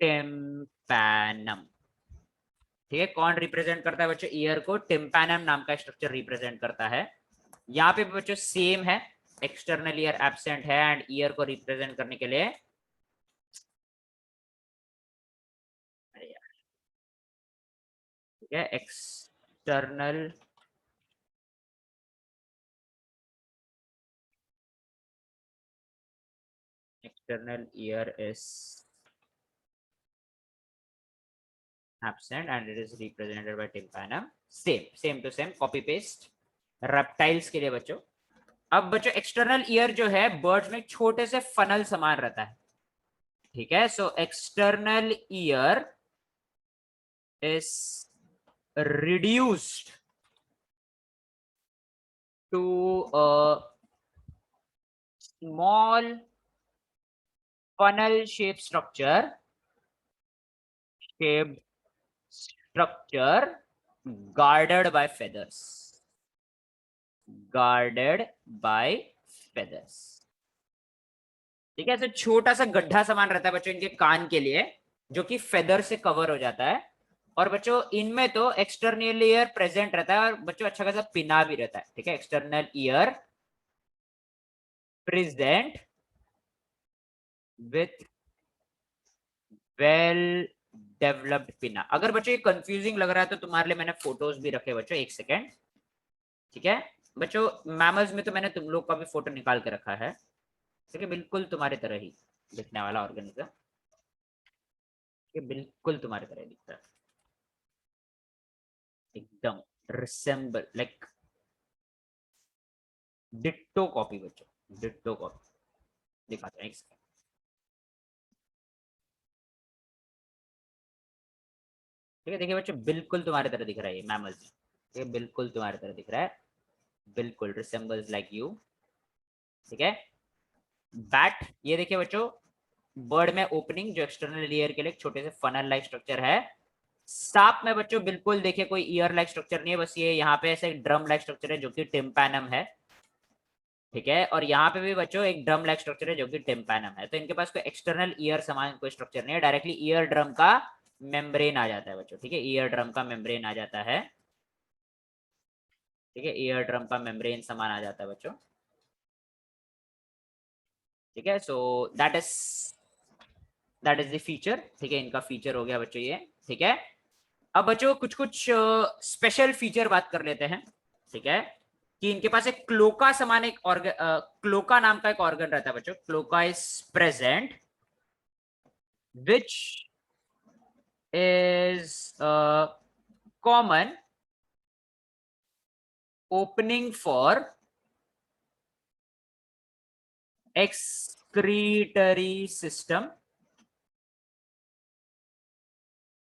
tympanum. ठीक है, कौन रिप्रेजेंट करता है बच्चों ईयर को, टिम्पैनम नाम का स्ट्रक्चर रिप्रेजेंट करता है। यहाँ पे बच्चों सेम है, एक्सटर्नल ईयर एब्सेंट है एंड ईयर को रिप्रेजेंट करने के लिए ठीक है, external ear is absent and it is represented by tympanum. same to same copy paste reptiles के लिए बच्चों। अब बच्चों एक्सटर्नल ईयर जो है बर्ड्स में छोटे से फनल समान रहता है। ठीक है, so external ear is reduced to a small funnel shaped structure guarded by feathers, guarded by feathers। ठीक है, तो छोटा सा गड्ढा समान रहता है बच्चों इनके कान के लिए, जो कि फेदर से कवर हो जाता है। और बच्चों इनमें तो एक्सटर्नल ईयर प्रेजेंट रहता है और बच्चों अच्छा खासा पिना भी रहता है। ठीक है, external ear present with well developed पिना। अगर बच्चों ये कंफ्यूजिंग लग रहा है तो तुम्हारे लिए मैंने फोटोज भी रखे बच्चों, एक सेकेंड। ठीक है बच्चों, मैमल्स में तो मैंने तुम लोग का भी फोटो निकाल के रखा है। ठीक है, बिल्कुल तुम्हारी तरह ही दिखने वाला ऑर्गेनिज्म, बिल्कुल तुम्हारी तरह दिखता है, एकदम रिसेंबल लाइक डिट्टो कॉपी बच्चों, डिट्टो कॉपी। दिखाते हैं एक सेकंड। ठीक है, देखिए बच्चों बिल्कुल तुम्हारी तरह दिख रहा है ये मैमल्स में। ठीक है, बिल्कुल तुम्हारी तरह दिख रहा है, बिल्कुल रिसेंबल्स लाइक यू। ठीक है, बैट ये देखिए बच्चों, बर्ड में ओपनिंग जो एक्सटर्नल ईयर के लिए छोटे से फनल लाइक स्ट्रक्चर है। सांप में बच्चों बिल्कुल देखिए कोई ईयर लाइक स्ट्रक्चर नहीं है, बस ये यहाँ पे ऐसे ड्रम लाइक स्ट्रक्चर है जो कि टिम्पैनम है। ठीक है। और यहाँ पे भी बच्चों एक ड्रम लाइक स्ट्रक्चर है जो कि टिम्पैनम है। तो इनके पास कोई एक्सटर्नल ईयर समान कोई स्ट्रक्चर नहीं है, डायरेक्टली ईयर ड्रम का मेम्ब्रेन आ जाता है बच्चों। ठीक है, ईयर ड्रम का मेम्ब्रेन आ जाता है। ठीक है, ईयर ड्रम का मेम्ब्रेन समान आ जाता है बच्चों। ठीक है, so that is the feature. ठीक है, इनका फीचर हो गया बच्चों ये। ठीक है, अब बच्चों कुछ कुछ स्पेशल फीचर बात कर लेते हैं। ठीक है, कि इनके पास एक क्लोका समान एक ऑर्गन, क्लोका नाम का एक ऑर्गन रहता है बच्चों। Cloaca is present which is common opening for excretory system।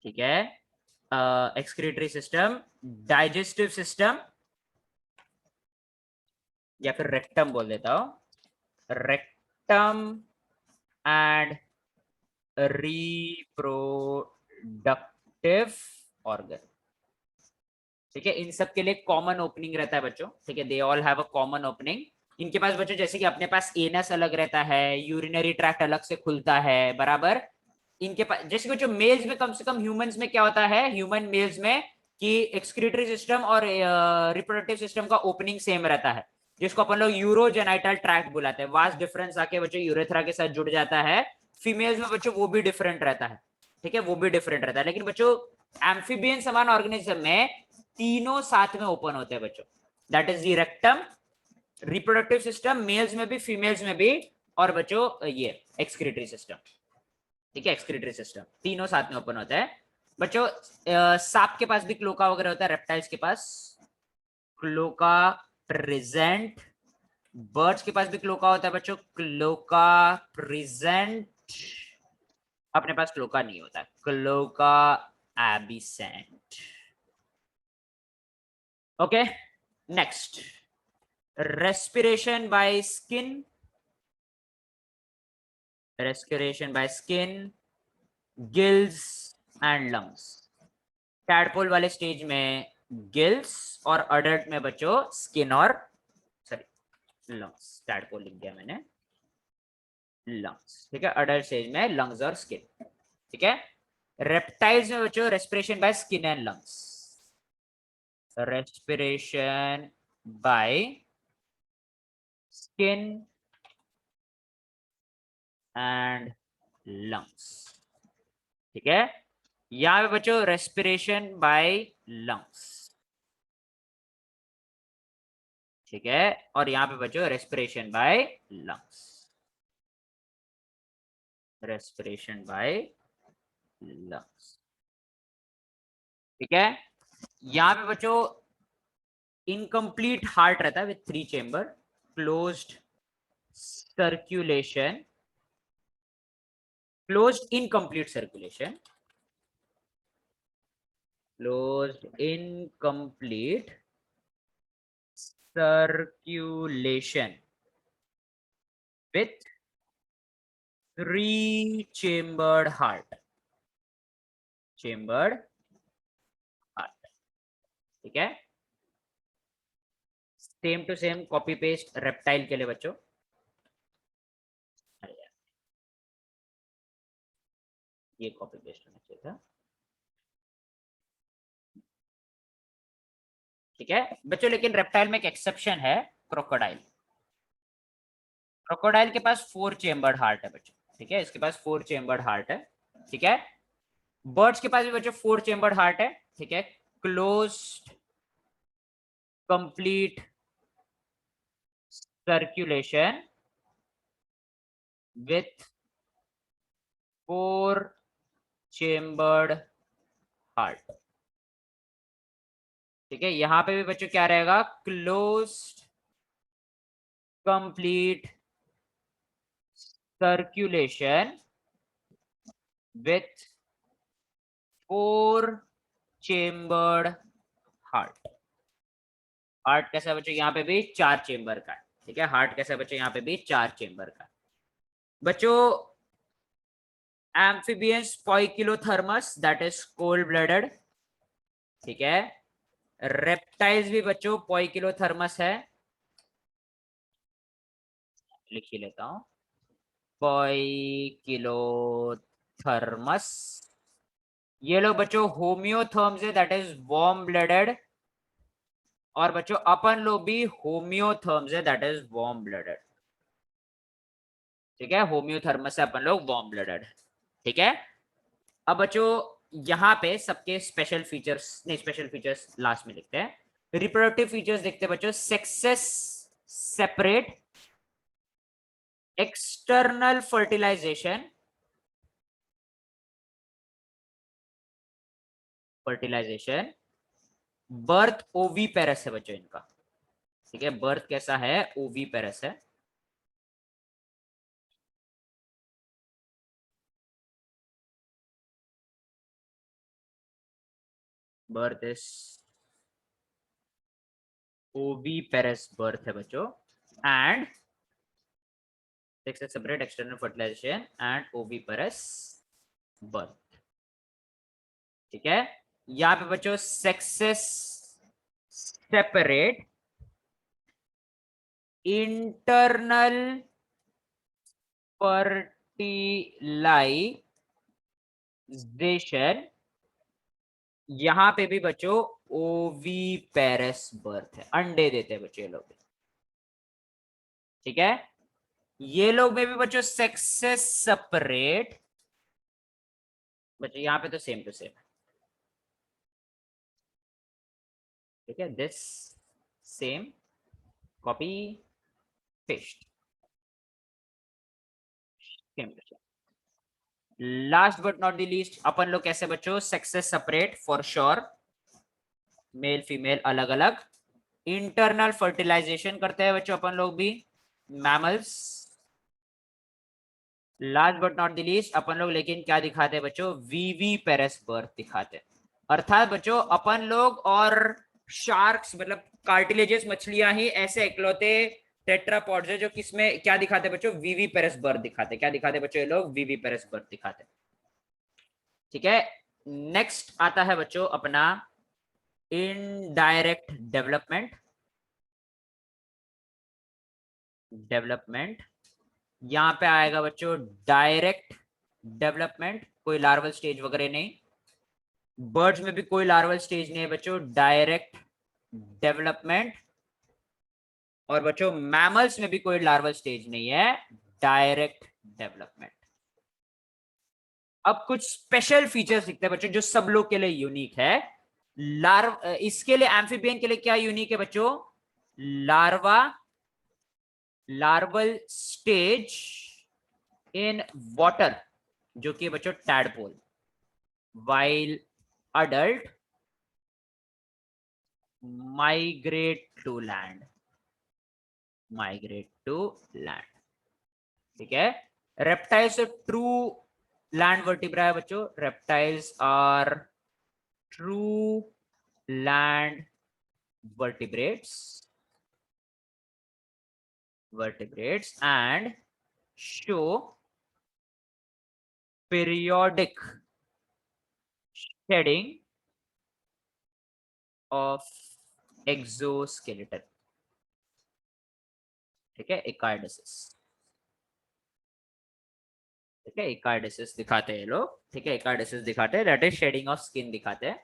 ठीक है, excretory system, digestive system, या फिर रेक्टम बोल देता हूं, रेक्टम एंड रिप्रोडक्टिव ऑर्गन। ठीक है, इन सब के लिए कॉमन ओपनिंग रहता है बच्चों। ठीक है, they all have a common opening. इनके पास बच्चों जैसे कि अपने पास एनस अलग रहता है, यूरिनरी ट्रैक्ट अलग से खुलता है बराबर। इनके पास जैसे कि जो मेल्स में, कम से कम ह्यूमंस में क्या होता है, ह्यूमन मेल्स में कि एक्सक्रीटरी सिस्टम और रिप्रोडक्टिव सिस्टम का ओपनिंग सेम रहता है, जिसको अपन लोग यूरोजेनाइटल ट्रैक्ट बुलाते हैं। वास्ट डिफरेंस आके बच्चों यूरेथ्रा के साथ जुड़ जाता है। फीमेल्स में बच्चों वो भी डिफरेंट रहता है। ठीक है, वो भी डिफरेंट रहता है, लेकिन बच्चों एम्फीबियन समान ऑर्गेनिज्म में तीनों साथ में ओपन होते हैं बच्चों। That is the rectum, reproductive system males में भी फीमेल्स में भी, और बच्चों ये एक्सक्रीटरी सिस्टम। ठीक है, एक्सक्रीटरी सिस्टम तीनों साथ में ओपन होता है बच्चों। सांप के पास भी क्लोका वगैरह होता है, रेप्टाइल्स के पास क्लोका प्रेजेंट, बर्ड्स के पास भी क्लोका होता है बच्चों, क्लोका प्रेजेंट। अपने पास क्लोका नहीं होता, cloaca absent. Okay, next, respiration by skin, respiration by skin, gills and lungs। Tadpole वाले स्टेज में गिल्स, और अडल्ट में बच्चों स्किन और सॉरी लंग्स। टैडपोल लिख दिया मैंने, लंग्स। ठीक है, अडल्ट स्टेज में लंग्स और स्किन। ठीक है, रेप्टाइल्स में बच्चों respiration by skin and lungs, respiration by skin and lungs. ठीक है, यहां पे बच्चों रेस्पिरेशन बाय लंग्स। ठीक है, और यहां पे बच्चों respiration by lungs, respiration by lungs. ठीक है, यहां पे बच्चों इनकम्प्लीट हार्ट रहता है with 3 chamber, closed circulation, closed incomplete circulation, closed incomplete circulation with 3 chambered heart, chambered heart। ठीक है, same to same copy paste reptile के लिए बच्चों। ये कॉपी पेस्ट होना चाहिए था। ठीक है बच्चों, लेकिन रेप्टाइल में एक एक्सेप्शन है, क्रोकोडाइल। क्रोकोडाइल के पास 4 चेम्बर्ड हार्ट है बच्चों। ठीक है, इसके पास 4 चेम्बर्ड हार्ट है। ठीक है, बर्ड्स के पास भी बच्चों 4 चेम्बर्ड हार्ट है। ठीक है, closed complete circulation with 4 chambered heart. ठीक है, यहां पे भी बच्चों क्या रहेगा, closed complete circulation with 4 chambered heart. Heart कैसा है बच्चों, यहाँ पे भी 4 चेम्बर का है। ठीक है, हार्ट कैसा है बच्चों, यहाँ पे भी 4 चेम्बर का। बच्चों amphibians poikilothermous, that is cold blooded. ठीक है, रेप्टाइल्स भी बच्चों पोइकिलोथर्मस है। लिख ही लेता हूँ, पोइकिलोथर्मस। ये लोग बच्चों होम्योथर्म्स है, दैट इज वार्म ब्लडेड। और बच्चों अपन लोग भी होम्योथर्म्स है, दैट इज वार्म ब्लडेड। ठीक है, होम्योथर्मस से अपन लोग वार्म ब्लडेड। ठीक है, अब बच्चों यहाँ पे सबके स्पेशल फीचर्स, नहीं स्पेशल फीचर्स लास्ट में लिखते हैं। रिप्रोडक्टिव फीचर्स देखते हैं बच्चों, sexes separate, external fertilisation, fertilisation, birth oviparous है बच्चों इनका। ठीक है, बर्थ कैसा है, ओवी पेरस है। बर्थ इज ओवी पेरस बर्थ है बच्चों। And separate, external fertilisation and oviparous birth. ठीक है, यहाँ पे बच्चों सेक्सेस सेपरेट, इंटरनल फर्टिलाइजेशन, यहां पे भी बच्चों ओवी पेरस बर्थ है, अंडे देते हैं बच्चों ये लोग। ठीक है, ये लोग में भी बच्चों सेक्सेस सेपरेट, बच्चों यहाँ पे तो सेम टू सेम। ठीक है, this same, copy paste, same to same. Last but not the least, अपन लोग कैसे बच्चों sexes separate for sure, male female अलग अलग, इंटरनल फर्टिलाइजेशन करते हैं बच्चों अपन लोग भी, mammals. Last but not the least अपन लोग लेकिन क्या दिखाते हैं बच्चों, वीवी पेरेस बर्थ दिखाते हैं। अर्थात बच्चों अपन लोग और शार्क्स मतलब कार्टिलेजेस मछलियां ही ऐसे इकलौते टेट्रापॉड्स है जो किसमें क्या दिखाते हैं बच्चों, वीवी पेरेस बर्थ दिखाते हैं। क्या दिखाते हैं बच्चों ये लोग, वीवी पेरेस बर्थ दिखाते हैं। ठीक है, नेक्स्ट आता है बच्चों अपना इनडायरेक्ट डेवलपमेंट। डेवलपमेंट यहां पे आएगा बच्चों डायरेक्ट डेवलपमेंट, कोई लार्वल स्टेज वगैरह नहीं। बर्ड्स में भी कोई लार्वल स्टेज नहीं है बच्चों, डायरेक्ट डेवलपमेंट। और बच्चों मैमल्स में भी कोई लार्वल स्टेज नहीं है, डायरेक्ट डेवलपमेंट। अब कुछ स्पेशल फीचर्स दिखते हैं बच्चों जो सब लोग के लिए यूनिक है। इसके लिए एम्फीबियन के लिए क्या यूनिक है बच्चों, larva, larval stage in water, जो कि बच्चों tadpole, while adult migrate to land, migrate to land. ठीक है, रेप्टाइल्स ट्रू लैंड वर्टिब्रा है बच्चों, reptiles are true land vertebrates, vertebrates and show periodic shedding of exoskeleton। ठीक है, इकार्डिसिस। ठीक है, इकार्डिसिस दिखाते हैं लोग। ठीक है, इकार्डिसिस दिखाते हैं, that is shedding of skin दिखाते हैं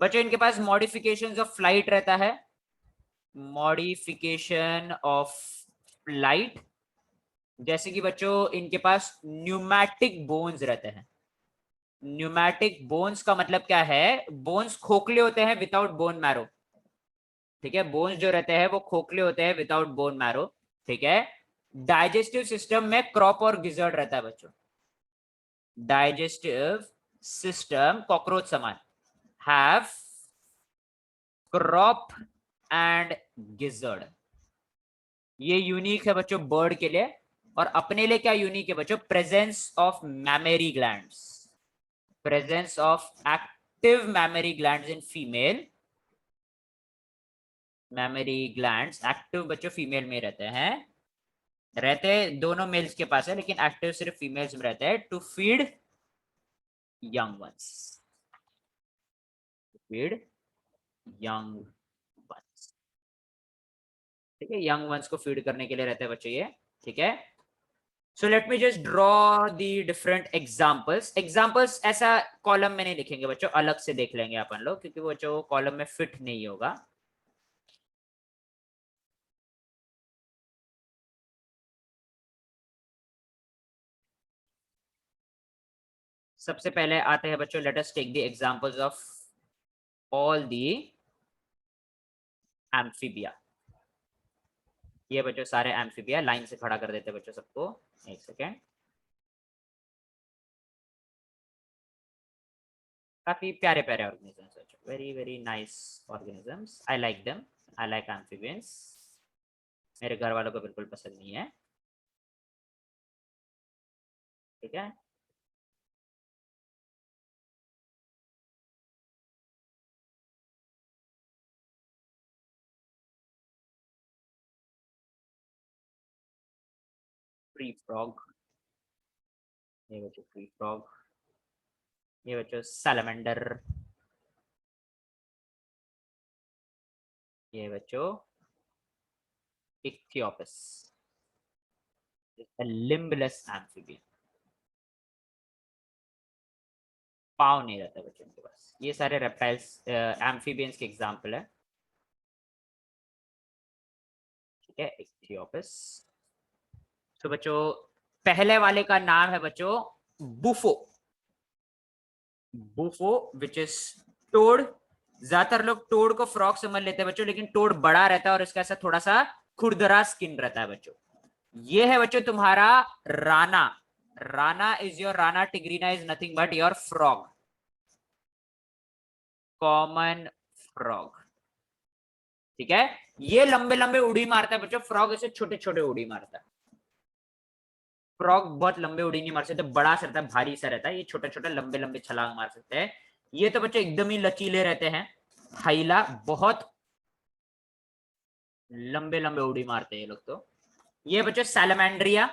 बच्चों। इनके पास मॉडिफिकेशंस ऑफ फ्लाइट रहता है, मॉडिफिकेशन ऑफ फ्लाइट, जैसे कि बच्चों इनके पास न्यूमैटिक बोन्स रहते हैं। न्यूमैटिक बोन्स का मतलब क्या है, बोन्स खोखले होते हैं विदाउट बोन मैरो। ठीक है, बोन्स जो रहते हैं वो खोखले होते हैं विदाउट बोन मैरो। ठीक है, डाइजेस्टिव सिस्टम में क्रॉप और गिजर्ड रहता है बच्चों, डाइजेस्टिव सिस्टम कॉकरोच समान, हैव क्रॉप एंड गिजर्ड। ये यूनिक है बच्चों बर्ड के लिए। और अपने लिए क्या यूनिक है बच्चों, presence of mammary glands, presence of active mammary glands in female. Mammary glands active बच्चों फीमेल में रहते हैं, रहते दोनों मेल्स के पास है लेकिन एक्टिव सिर्फ फीमेल्स में रहते हैं, to feed young ones, feed young ones. ठीक है, यंग वंस को फीड करने के लिए रहते हैं बच्चों ये। ठीक है। So let me just draw the different examples ऐसा कॉलम में नहीं लिखेंगे बच्चों, अलग से देख लेंगे अपन लोग, क्योंकि वो बच्चों कॉलम में फिट नहीं होगा। सबसे पहले आते हैं बच्चों, let us take the examples of all the Amphibia. ये बच्चों सारे एम्फीबिया, लाइन से खड़ा कर देते हैं बच्चों सबको, एक सेकेंड। काफी प्यारे प्यारे ऑर्गेनिजम्स बच्चों, very very nice organisms, I like them, I like amphibians. मेरे घर वालों को बिल्कुल पसंद नहीं है, ठीक है। ट्री फ्रॉग, ये बच्चों ट्री फ्रॉग। ये बच्चों सैलमेंडर, ये बच्चों इक्थियोपस, लिम्बलेस एम्फीबियन। पाँव नहीं रहता बच्चों के पास। ये सारे रेप्टाइल्स एम्फीबियंस के एग्जांपल है, ठीक है, इक्थियोपस। तो बच्चों पहले वाले का नाम है बच्चों Bufo, Bufo which is toad. ज्यादातर लोग टोड को फ्रॉग समझ लेते हैं बच्चों, लेकिन टोड बड़ा रहता है और इसका ऐसा थोड़ा सा खुरदरा स्किन रहता है बच्चों। ये है बच्चों तुम्हारा Rana. Rana is your, Rana tigrina is nothing but your frog, common frog, ठीक है। ये लंबे लंबे उड़ी मारता है बच्चों, फ्रॉग ऐसे छोटे छोटे उड़ी मारता है। फ्रॉग बहुत लंबे उड़ी नहीं मार सकते, बड़ा सा रहता है, भारी सा रहता है, ये छोटे छोटे लंबे लंबे छलांग मार सकते हैं। ये तो बच्चों एकदम ही लचीले रहते हैं, हाइला, बहुत लंबे लंबे उड़ी मारते हैं ये लोग। तो ये बच्चों सैलमेंड्रिया,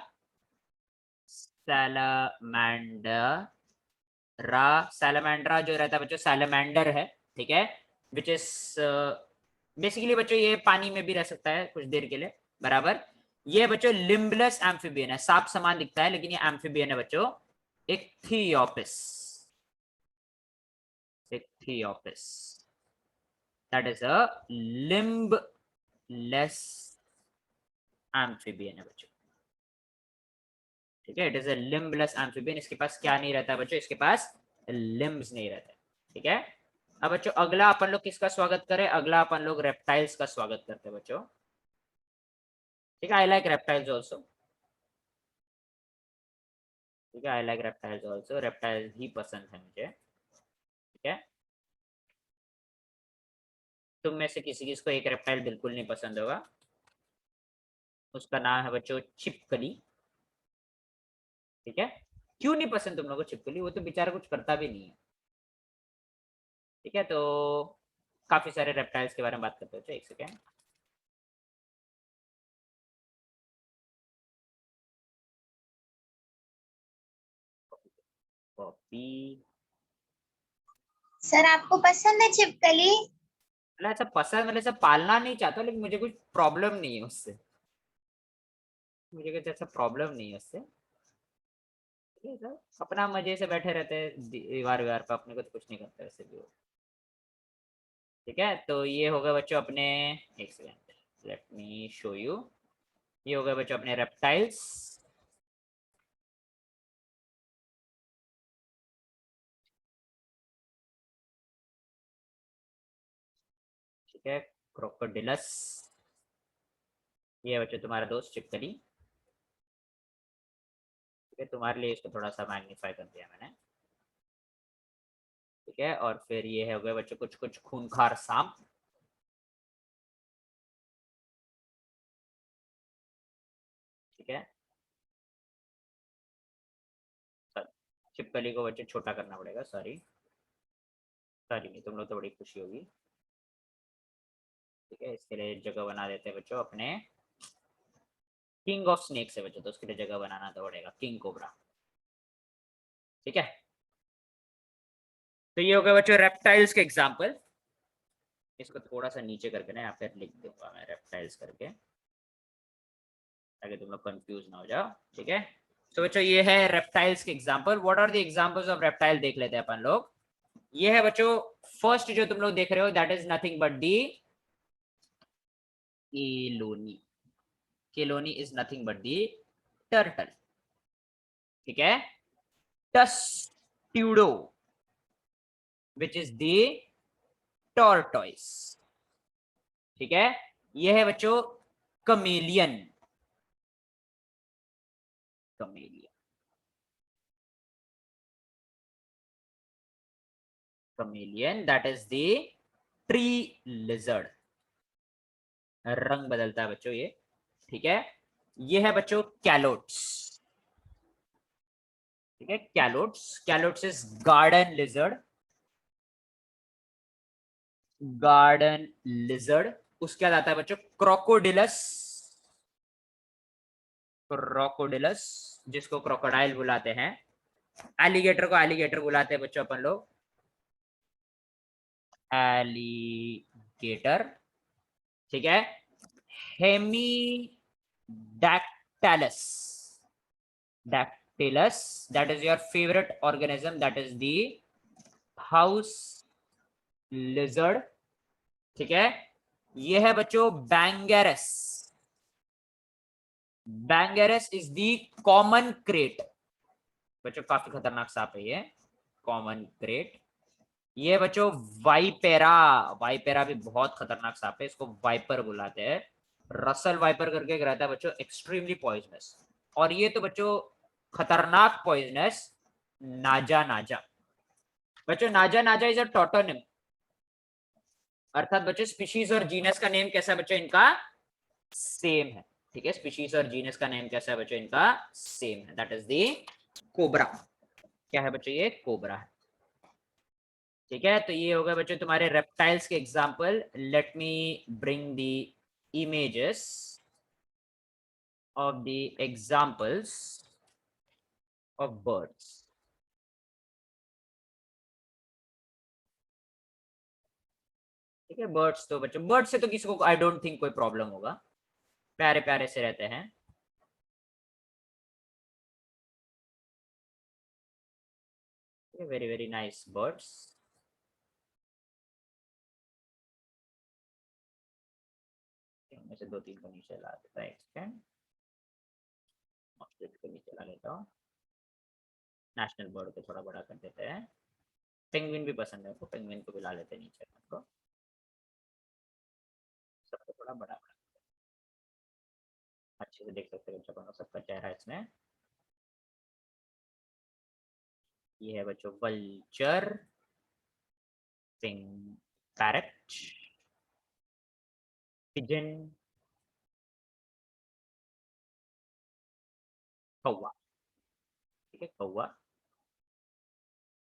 सैलमेंडर, सैलमेंड्रा जो रहता है बच्चों सैलमेंडर है, ठीक है। विच इज बेसिकली बच्चों ये पानी में भी रह सकता है कुछ देर के लिए, बराबर। ये बच्चों लिम्बलेस एम्फीबियन है, सांप समान दिखता है लेकिन ये एम्फीबियन है बच्चों, ichthyophis, ichthyophis, that is a limbless amphibian है बच्चों, ठीक है। It is a limbless amphibian. इसके पास क्या नहीं रहता बच्चों, इसके पास लिम्ब्स नहीं रहते, ठीक है। अब बच्चों अगला अपन लोग किसका स्वागत करें, अगला अपन लोग रेप्टाइल्स का स्वागत करते हैं बच्चों, ठीक है। आई लाइक रेप्टाइल्स ऑल्सो, ठीक है, I like reptiles also, reptiles ही पसंद है मुझे, ठीक है। तुम में से किसी किसको एक रेप्टाइल बिल्कुल नहीं पसंद होगा, उसका नाम है बच्चों छिपकली, ठीक है। क्यों नहीं पसंद तुम लोगों को छिपकली, वो तो बेचारा कुछ करता भी नहीं है, ठीक है। तो काफी सारे रेप्टाइल्स के बारे में बात करते हैं, एक सेकेंड। कॉपी,
सर आपको पसंद है छिपकली?
मतलब ऐसा पसंद, मतलब ऐसा पालना नहीं चाहता, लेकिन मुझे कुछ प्रॉब्लम नहीं है उससे, मुझे कुछ ऐसा प्रॉब्लम नहीं है उससे, ठीक है सर। अपना मजे से बैठे रहते हैं दीवार वीवार पे, अपने को तो कुछ नहीं करता वैसे भी वो, ठीक है। तो ये हो गए बच्चों अपने, एक second let me show you, ये हो गए बच्चों अपने रेप्टाइल्स, ठीक है। क्रोकोडिलस, ये बच्चों तुम्हारा दोस्त चिपकली, ठीक है। तुम्हारे लिए इसको थोड़ा सा मैग्नीफाई कर दिया मैंने, ठीक है। और फिर ये हो गए बच्चों कुछ कुछ खूंखार सांप, ठीक है। छिपकली को बच्चों छोटा करना पड़ेगा, सॉरी, सॉरी नहीं, तुम लोग तो बड़ी खुशी होगी, ठीक है। इसके लिए जगह बना देते हैं बच्चों अपने किंग ऑफ स्नेक्स है बच्चों, तो उसके लिए जगह बनाना तो पड़ेगा, किंग कोबरा, ठीक है। तो ये हो गया बच्चों रेप्टाइल्स के एग्जांपल। इसको थोड़ा सा नीचे करके ना यहाँ पे लिख दूंगा मैं रेप्टाइल्स करके, ताकि तुम लोग कंफ्यूज ना हो जाओ, ठीक है। तो बच्चों ये है रेप्टाइल्स के example. What are the examples of reptile देख लेते हैं अपन लोग। ये है बच्चों फर्स्ट जो तुम लोग देख रहे हो, that is nothing but the chelone. Chelone is nothing but the turtle, ठीक है। टस्ट्यूडो विच इज दी टॉर्टोइस, ठीक है। ये है बच्चों chameleon. Chameleon, chameleon that is the tree lizard. रंग बदलता है बच्चों ये, ठीक है। ये है बच्चों कैलोट्स, ठीक है। कैलोट्स, कैलोट्स is garden lizard. Garden lizard. उसके बाद आता है बच्चों क्रोकोडिलस। क्रोकोडिलस जिसको क्रोकोडाइल बुलाते हैं। एलिगेटर को एलिगेटर बुलाते हैं बच्चों अपन लोग, एलिगेटर, ठीक है। Hemidactylus, dactylus, that is your favorite organism, that is the house lizard, ठीक है। ये है बच्चों बैंगेरस। बैंगेरस इज दी कॉमन क्रेट। बच्चों काफी खतरनाक सांप है ये, कॉमन क्रेट। ये बच्चों वाइपेरा। वाइपेरा भी बहुत खतरनाक सांप है, इसको वाइपर बुलाते हैं। रसल वाइपर करके एक रहता है बच्चों, एक्सट्रीमली पॉइजनस। और ये तो बच्चों खतरनाक पॉइजनस नाजा नाजा। बच्चों नाजा नाजा इज अ टोटोनिम, अर्थात बच्चों स्पीशीज और जीनस का नेम कैसा है बच्चों इनका, सेम है, ठीक है। स्पीशीज और जीनस का नेम कैसा है बच्चों इनका, सेम है, दैट इज दी कोबरा। क्या है बच्चों, ये कोबरा है, ठीक है। तो ये हो गया बच्चों तुम्हारे रेप्टाइल्स के example. Let me bring the images of the examples of birds. ठीक है, बर्ड्स तो बच्चों, बर्ड्स से तो किसी को आई डोंट थिंक कोई प्रॉब्लम होगा, प्यारे प्यारे से रहते हैं। Very very nice birds. में से दो तीन को नीचे ला देता है, एक्सटेंड ऑस्ट्रिच को नीचे ला लेता हूँ। नेशनल बर्ड को थोड़ा बड़ा कर देते हैं। पेंगुइन भी पसंद है तो पेंगुइन को भी ला लेते हैं नीचे को, सबको थोड़ा बड़ा बड़ा अच्छे से देख सकते हैं बच्चों, सबका चेहरा इसमें। ये है बच्चों वल्चर, पैरट, पिजन, कौवा, ठीक है। कौवा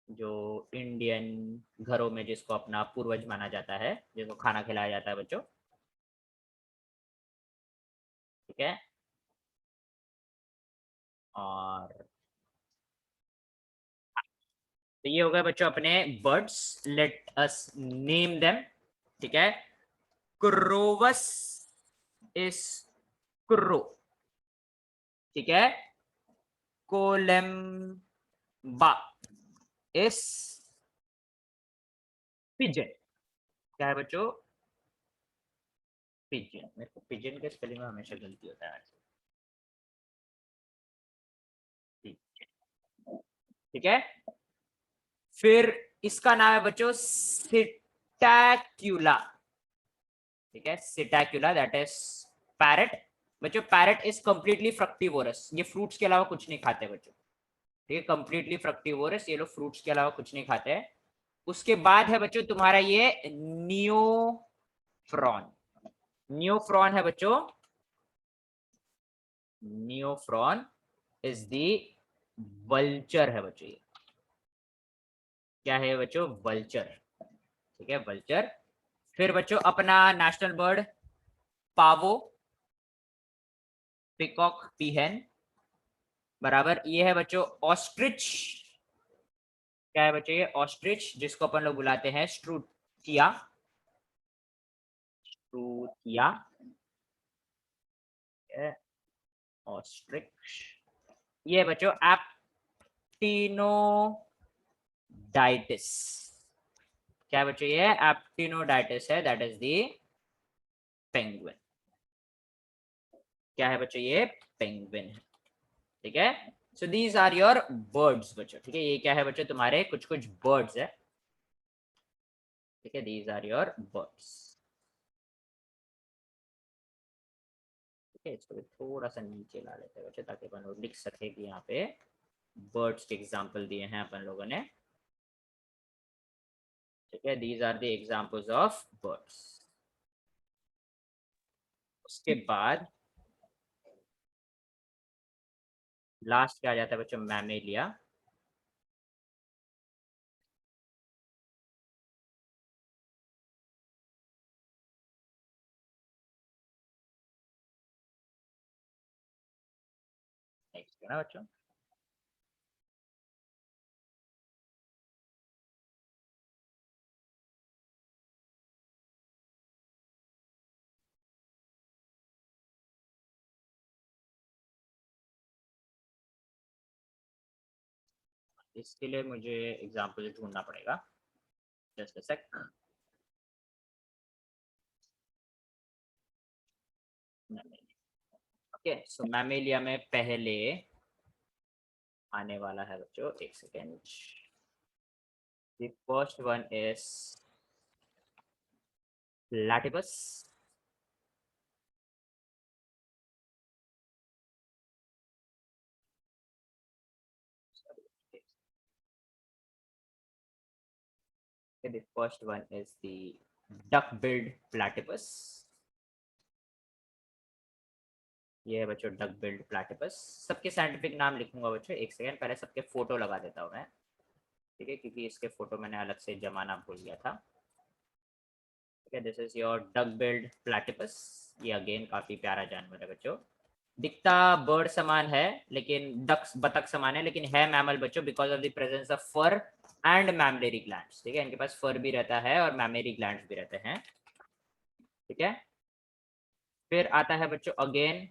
जो इंडियन घरों में जिसको अपना पूर्वज माना जाता है, जिसको खाना खिलाया जाता है बच्चों, ठीक है। और तो ये हो गए बच्चों अपने birds. Let us name them, ठीक है। क्रोवस इज क्रो, ठीक है। कोलेम्बा इज पिजन। क्या है बच्चों, पिजन। मेरे को पिजन के स्पेलिंग में हमेशा गलती होता है, ठीक है। फिर इसका नाम है बच्चों सिटैक्यूला, ठीक है। सिटैक्यूला दैट इज पैरट। बच्चों पैरट इज कंप्लीटली फ्रक्टिवोरस, ये फ्रूट्स के अलावा कुछ नहीं खाते बच्चों, ठीक है। कंप्लीटली फ्रक्टिवोरस, ये लोग फ्रूट्स के अलावा कुछ नहीं खाते हैं। उसके बाद है बच्चों तुम्हारा ये नियोफ्रॉन। नियोफ्रॉन है बच्चों, नियोफ्रॉन इज दी वल्चर है बच्चों ये। क्या है बच्चों, वल्चर, ठीक है, वल्चर। फिर बच्चों अपना नेशनल बर्ड पावो, पिकॉक, पीहन, बराबर। ये है बच्चों ऑस्ट्रिच। क्या है बच्चों, ये ऑस्ट्रिच जिसको अपन लोग बुलाते हैं स्ट्रूथिया, स्ट्रूथिया, ऑस्ट्रिच। ये बच्चों एप्टिनोडाइटिस, क्या बच्चों ये एप्टिनोडाइटिस है, दैट इज दी पेंगुइन। क्या है बच्चों ये पेंगुइन है, ठीक है। So these are your birds बच्चों, ठीक है। ये क्या है बच्चों तुम्हारे कुछ कुछ बर्ड्स है, ठीक है। दीज आर योर बर्ड्स, ठीक है। इसको भी थोड़ा सा नीचे ला लेते हैं बच्चों ताकि अपन लोग लिख सके कि यहाँ पे बर्ड्स के एग्जाम्पल दिए हैं अपन लोगों ने, ठीक है। These are the examples of birds. उसके बाद लास्ट क्या आ जाता है बच्चों, मैमेलिया। नेक्स्ट है ना बच्चों, इसके लिए मुझे एग्जाम्पल ढूंढना पड़ेगा, just a sec. Okay, so Mammalia में पहले आने वाला है बच्चों, एक second. The first one is platypus, the first one is the duck-billed platypus। ये है बच्चों डक बिल्ड प्लैटिपस। सबके साइंटिफिक नाम लिखूंगा बच्चों, एक सेकेंड, पहले सबके फोटो लगा देता हूँ मैं, ठीक है, क्योंकि इसके फोटो मैंने अलग से जमाना भूल गया था, ठीक है। This is your duck billed platypus. ये अगेन काफी प्यारा जानवर है बच्चों, दिखता बर्ड समान है लेकिन डक बतख समान है, लेकिन है मैमल बच्चों because of the presence of fur and mammary glands, ठीक है। इनके पास फर भी रहता है और मैमलरी ग्लैंड्स भी रहते हैं, ठीक है। फिर आता है बच्चों अगेन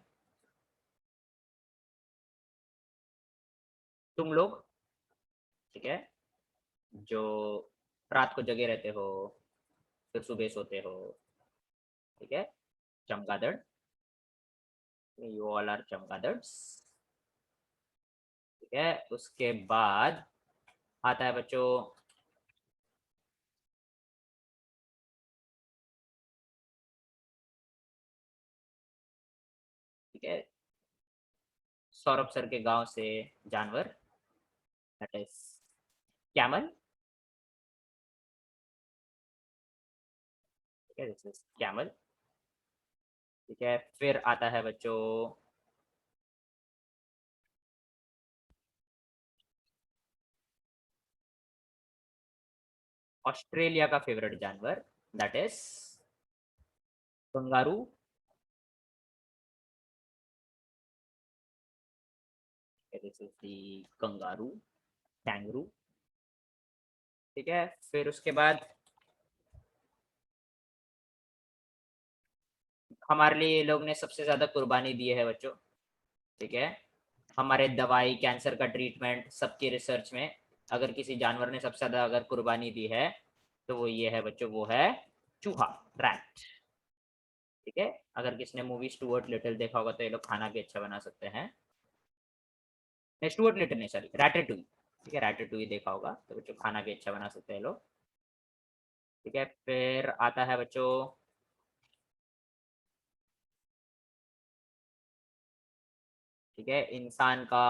तुम लोग, ठीक है, जो रात को जगे रहते हो फिर सुबह सोते हो, ठीक है, चमगादड़। यू ऑल आर चमगादड़्स, ठीक है। उसके बाद आता है बच्चों ठीक है सौरभ सर के गांव से जानवर, दैट इज कैमल, ठीक है। दिस इज कैमल, ठीक है। फिर आता है बच्चों ऑस्ट्रेलिया का फेवरेट जानवर, that is kangaroo, this is the kangaroo, kangaroo, ठीक है। फिर उसके बाद हमारे लिए ये लोग ने सबसे ज्यादा कुर्बानी दी है बच्चों, ठीक है। हमारे दवाई कैंसर का ट्रीटमेंट सबकी रिसर्च में अगर किसी जानवर ने सबसे ज्यादा अगर कुर्बानी दी है तो वो ये है बच्चों, वो है चूहा, रैट, ठीक है। अगर किसने मूवी स्टुअर्ट लिटिल देखा होगा तो ये लोग खाना भी अच्छा बना सकते हैं, नहीं स्टुअर्ट लिटिल नहीं, सॉरी रैटेटुई, ठीक है। रैटेटुई देखा होगा तो बच्चों खाना भी अच्छा बना सकते हैं लोग, ठीक है। फिर आता है बच्चों ठीक है इंसान का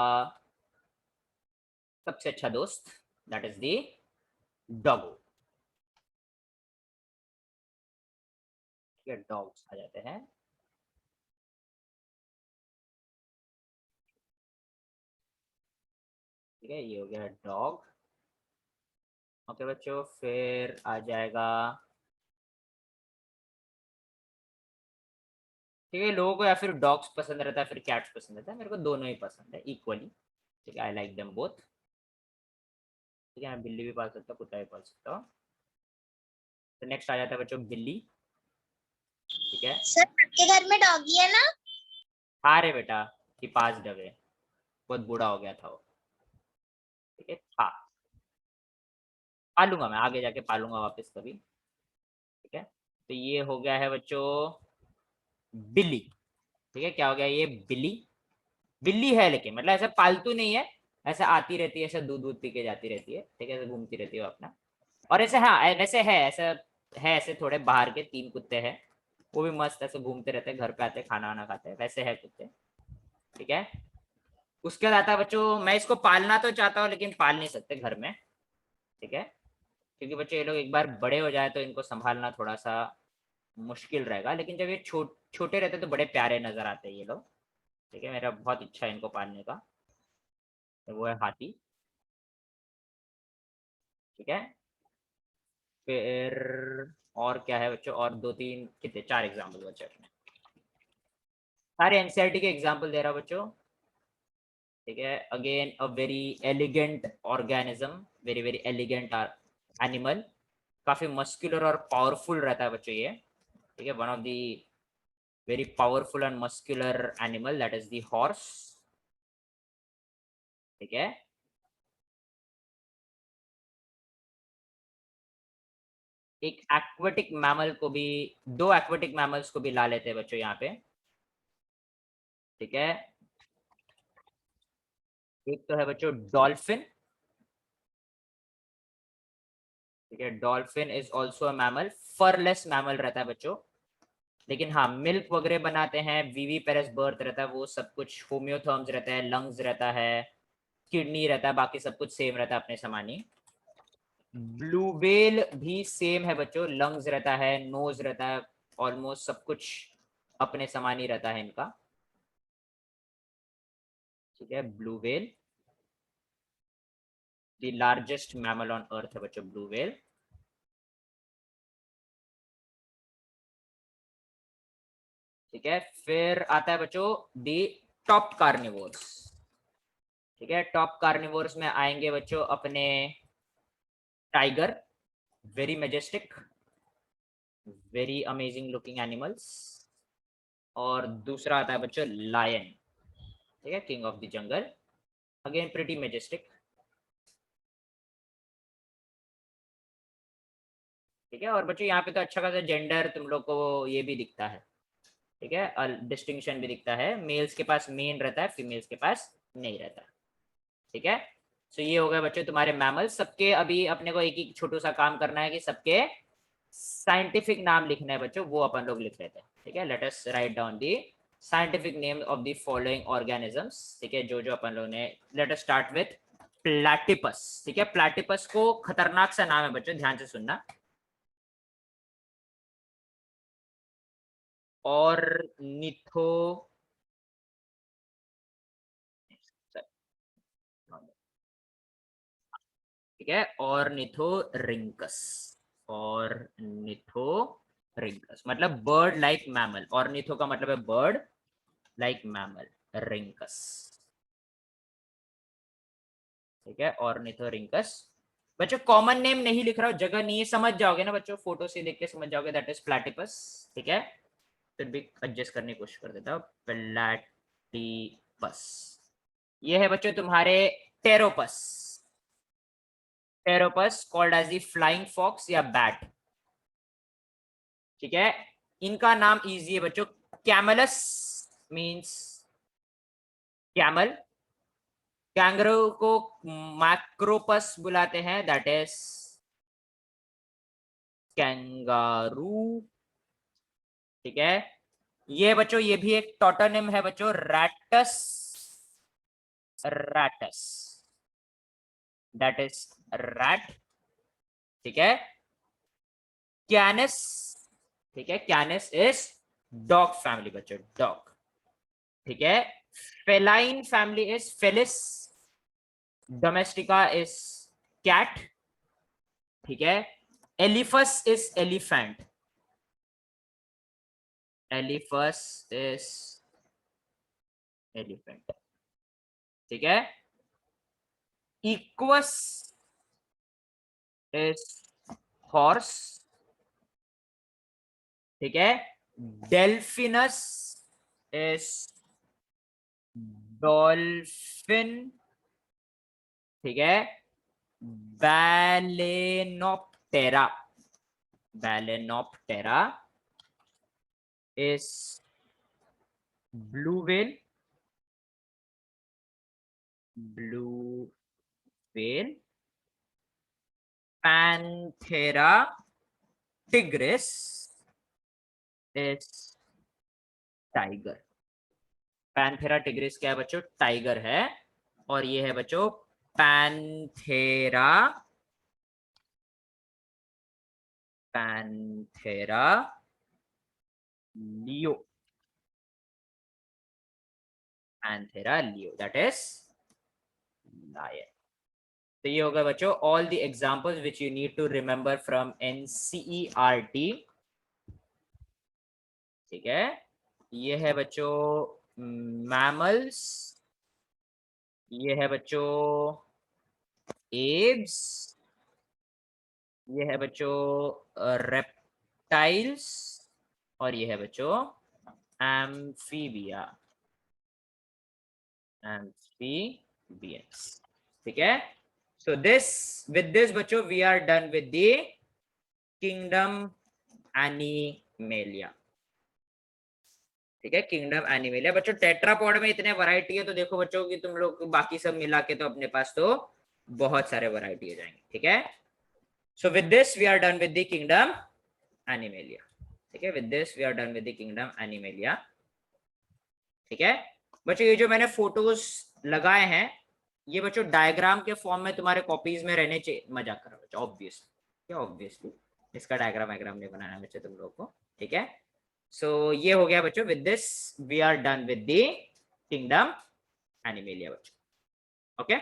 सबसे अच्छा दोस्त, दैट इज दी डॉगो, ठीक है। डॉग्स आ जाते हैं, ठीक है। ये हो गया डॉग, ओके बच्चों। फिर आ जाएगा, ठीक है, लोगों को या फिर डॉग्स पसंद रहता है फिर कैट्स पसंद रहता है, मेरे को दोनों ही पसंद है इक्वली, ठीक है। आई लाइक देम बोथ, ठीक है। मैं बिल्ली भी पाल सकता हूँ, कुत्ता भी पाल सकता हूँ। तो नेक्स्ट आ जाता है बच्चों बिल्ली, ठीक है।
सर आपके घर में डॉगी है ना?
हाँ रे बेटा, ही पास्ड अवे, बहुत बूढ़ा हो गया था वो, ठीक है। था, पालूंगा मैं आगे जाके, पालूंगा वापस कभी, ठीक है। तो ये हो गया है बच्चों बिल्ली, ठीक है। क्या हो गया ये बिल्ली, बिल्ली है लेकिन मतलब ऐसा पालतू नहीं है, ऐसे आती रहती है, ऐसे दूध दूध पी के जाती रहती है, ठीक है, ऐसे घूमती रहती है वो अपना। और ऐसे हाँ वैसे है, ऐसा है, ऐसे थोड़े बाहर के 3 कुत्ते हैं, वो भी मस्त ऐसे घूमते रहते हैं, घर पे आते खाना वाना खाते हैं, वैसे है कुत्ते, ठीक है। उसके बाद आता है बच्चों, मैं इसको पालना तो चाहता हूँ लेकिन पाल नहीं सकते घर में, ठीक है, क्योंकि बच्चों ये लोग एक बार बड़े हो जाए तो इनको संभालना थोड़ा सा मुश्किल रहेगा, लेकिन जब ये छोटे रहते तो बड़े प्यारे नजर आते हैं ये लोग, ठीक है। मेरा बहुत इच्छा है इनको पालने का, तो वो है हाथी, ठीक है। फिर और क्या है बच्चों, और 2 3 कितने 4 एग्जाम्पल बच्चे अपने, सारे एनसीईआरटी के एग्जाम्पल दे रहा हूँ बच्चों, ठीक है। Again a very elegant organism, very very elegant animal, काफी मस्कुलर और पावरफुल रहता है बच्चों ये, ठीक है। One of the very powerful and muscular animal that is the horse, ठीक है। एक एक्वेटिक मैमल को भी, 2 एक्वेटिक मैमल्स को भी ला लेते हैं बच्चों यहाँ पे, ठीक है। एक तो है बच्चों डॉल्फिन, ठीक है, dolphin is also a mammal, furless mammal रहता है बच्चों, लेकिन हाँ मिल्क वगैरह बनाते हैं, वीवी पेरेस बर्थ रहता है, वो सब कुछ होम्योथर्म्स रहता है, लंग्स रहता है, किडनी रहता है, बाकी सब कुछ सेम रहता है अपने समान ही। ब्लू व्हेल भी सेम है बच्चों, लंग्स रहता है, नोज रहता है, ऑलमोस्ट सब कुछ अपने समान ही रहता है इनका, ठीक है। Blue whale the largest mammal on earth है बच्चों, ब्लू व्हेल, ठीक है। फिर आता है बच्चों दी टॉप कार्निवोर्स, ठीक है। टॉप कार्निवोर्स में आएंगे बच्चों अपने tiger, very Majestic, very amazing looking animals, और दूसरा आता है बच्चों लायन, ठीक है, king of the jungle, again pretty Majestic, ठीक है। और बच्चों यहाँ पे तो अच्छा खासा जेंडर तुम लोग को ये भी दिखता है, ठीक है, डिस्टिंक्शन भी दिखता है, मेल्स के पास मेन रहता है, फीमेल्स के पास नहीं रहता, ठीक है। सो ये हो गए बच्चों तुम्हारे मैमल्स, सबके अभी अपने को एक एक छोटू सा काम करना है कि सबके साइंटिफिक नाम लिखना है बच्चों, वो अपन लोग लिख लेते हैं, ठीक है। Let us write down the scientific name of the following organisms, ठीक है, जो जो अपन लोग ने। Let us start with platypus, ठीक है। प्लैटिपस को खतरनाक सा नाम है बच्चों, ध्यान से सुनना, और निथो, ठीक है, और निथोरिंकस, और निथोरिंकस मतलब बर्ड लाइक मैमल, और निथो का मतलब है बर्ड, लाइक मैमल, रिंकस, ठीक है, और निथोरिंकस। बच्चों कॉमन नेम नहीं लिख रहा हूं, जगह नहीं है, समझ जाओगे ना बच्चों, फोटो से देख के समझ जाओगे, दैट इज प्लैटिपस, ठीक है। फिर भी एडजस्ट करने की कोशिश कर देता हूं, प्लैटिपस। ये है बच्चों तुम्हारे Pteropus, Pteropus called as the flying fox या बैट, ठीक है। इनका नाम इजी है बच्चों, कैमलस मींस कैमल, कैंगरू को मैक्रोपस बुलाते हैं, दैट इज कैंगारू, ठीक है। ये बच्चों ये भी एक टोटोनिम है बच्चों, Rattus, Rattus, that is rat, ठीक है। कैनस, ठीक है, कैनस इज डॉग फैमिली बच्चों, डॉग, ठीक है। Feline family is Felis, domestica is cat, ठीक है। Elephas is elephant, Elephas is elephant, ठीक है। इक्वस इज हॉर्स, ठीक है। डेल्फिनस इज डॉल्फिन, ठीक है, Balaenoptera, Balaenoptera is blue whale, blue whale, Panthera tigris is tiger. Panthera tigris क्या है बच्चों? टाइगर है। और ये है बच्चों Panthera, Panthera leo, Panthera leo that is lion. तो ये होगा बच्चों all the examples which you need to remember from NCERT, ठीक है। ये है बच्चों मैमल्स, ये है बच्चों एब्स, ये है बच्चों रेप्टाइल्स, और ये है बच्चों एम्फीबिया, एम्फीबियंस, ठीक है। सो दिस विद दिस बच्चों we are done with the kingdom Animalia, ठीक है, किंगडम एनिमेलिया। बच्चों टेट्रापॉड में इतने वैरायटी है तो देखो बच्चों कि तुम लोग बाकी सब मिला के तो अपने पास तो बहुत सारे वैरायटी हो जाएंगे, ठीक है। So with this we are done with the kingdom Animalia, ठीक है, with this we are done with the kingdom Animalia, ठीक है। बच्चों ये जो मैंने फोटोज लगाए हैं ये बच्चों डायग्राम के फॉर्म में तुम्हारे कॉपीज में रहने चाहिए। मजाक कर रहा बच्चों, ऑब्वियसली, क्या ऑब्वियसली, इसका डायग्राम नहीं बनाना बच्चों तुम लोग को, ठीक है। सो ये हो गया बच्चों, with this we are done with the kingdom Animalia बच्चों, ओके।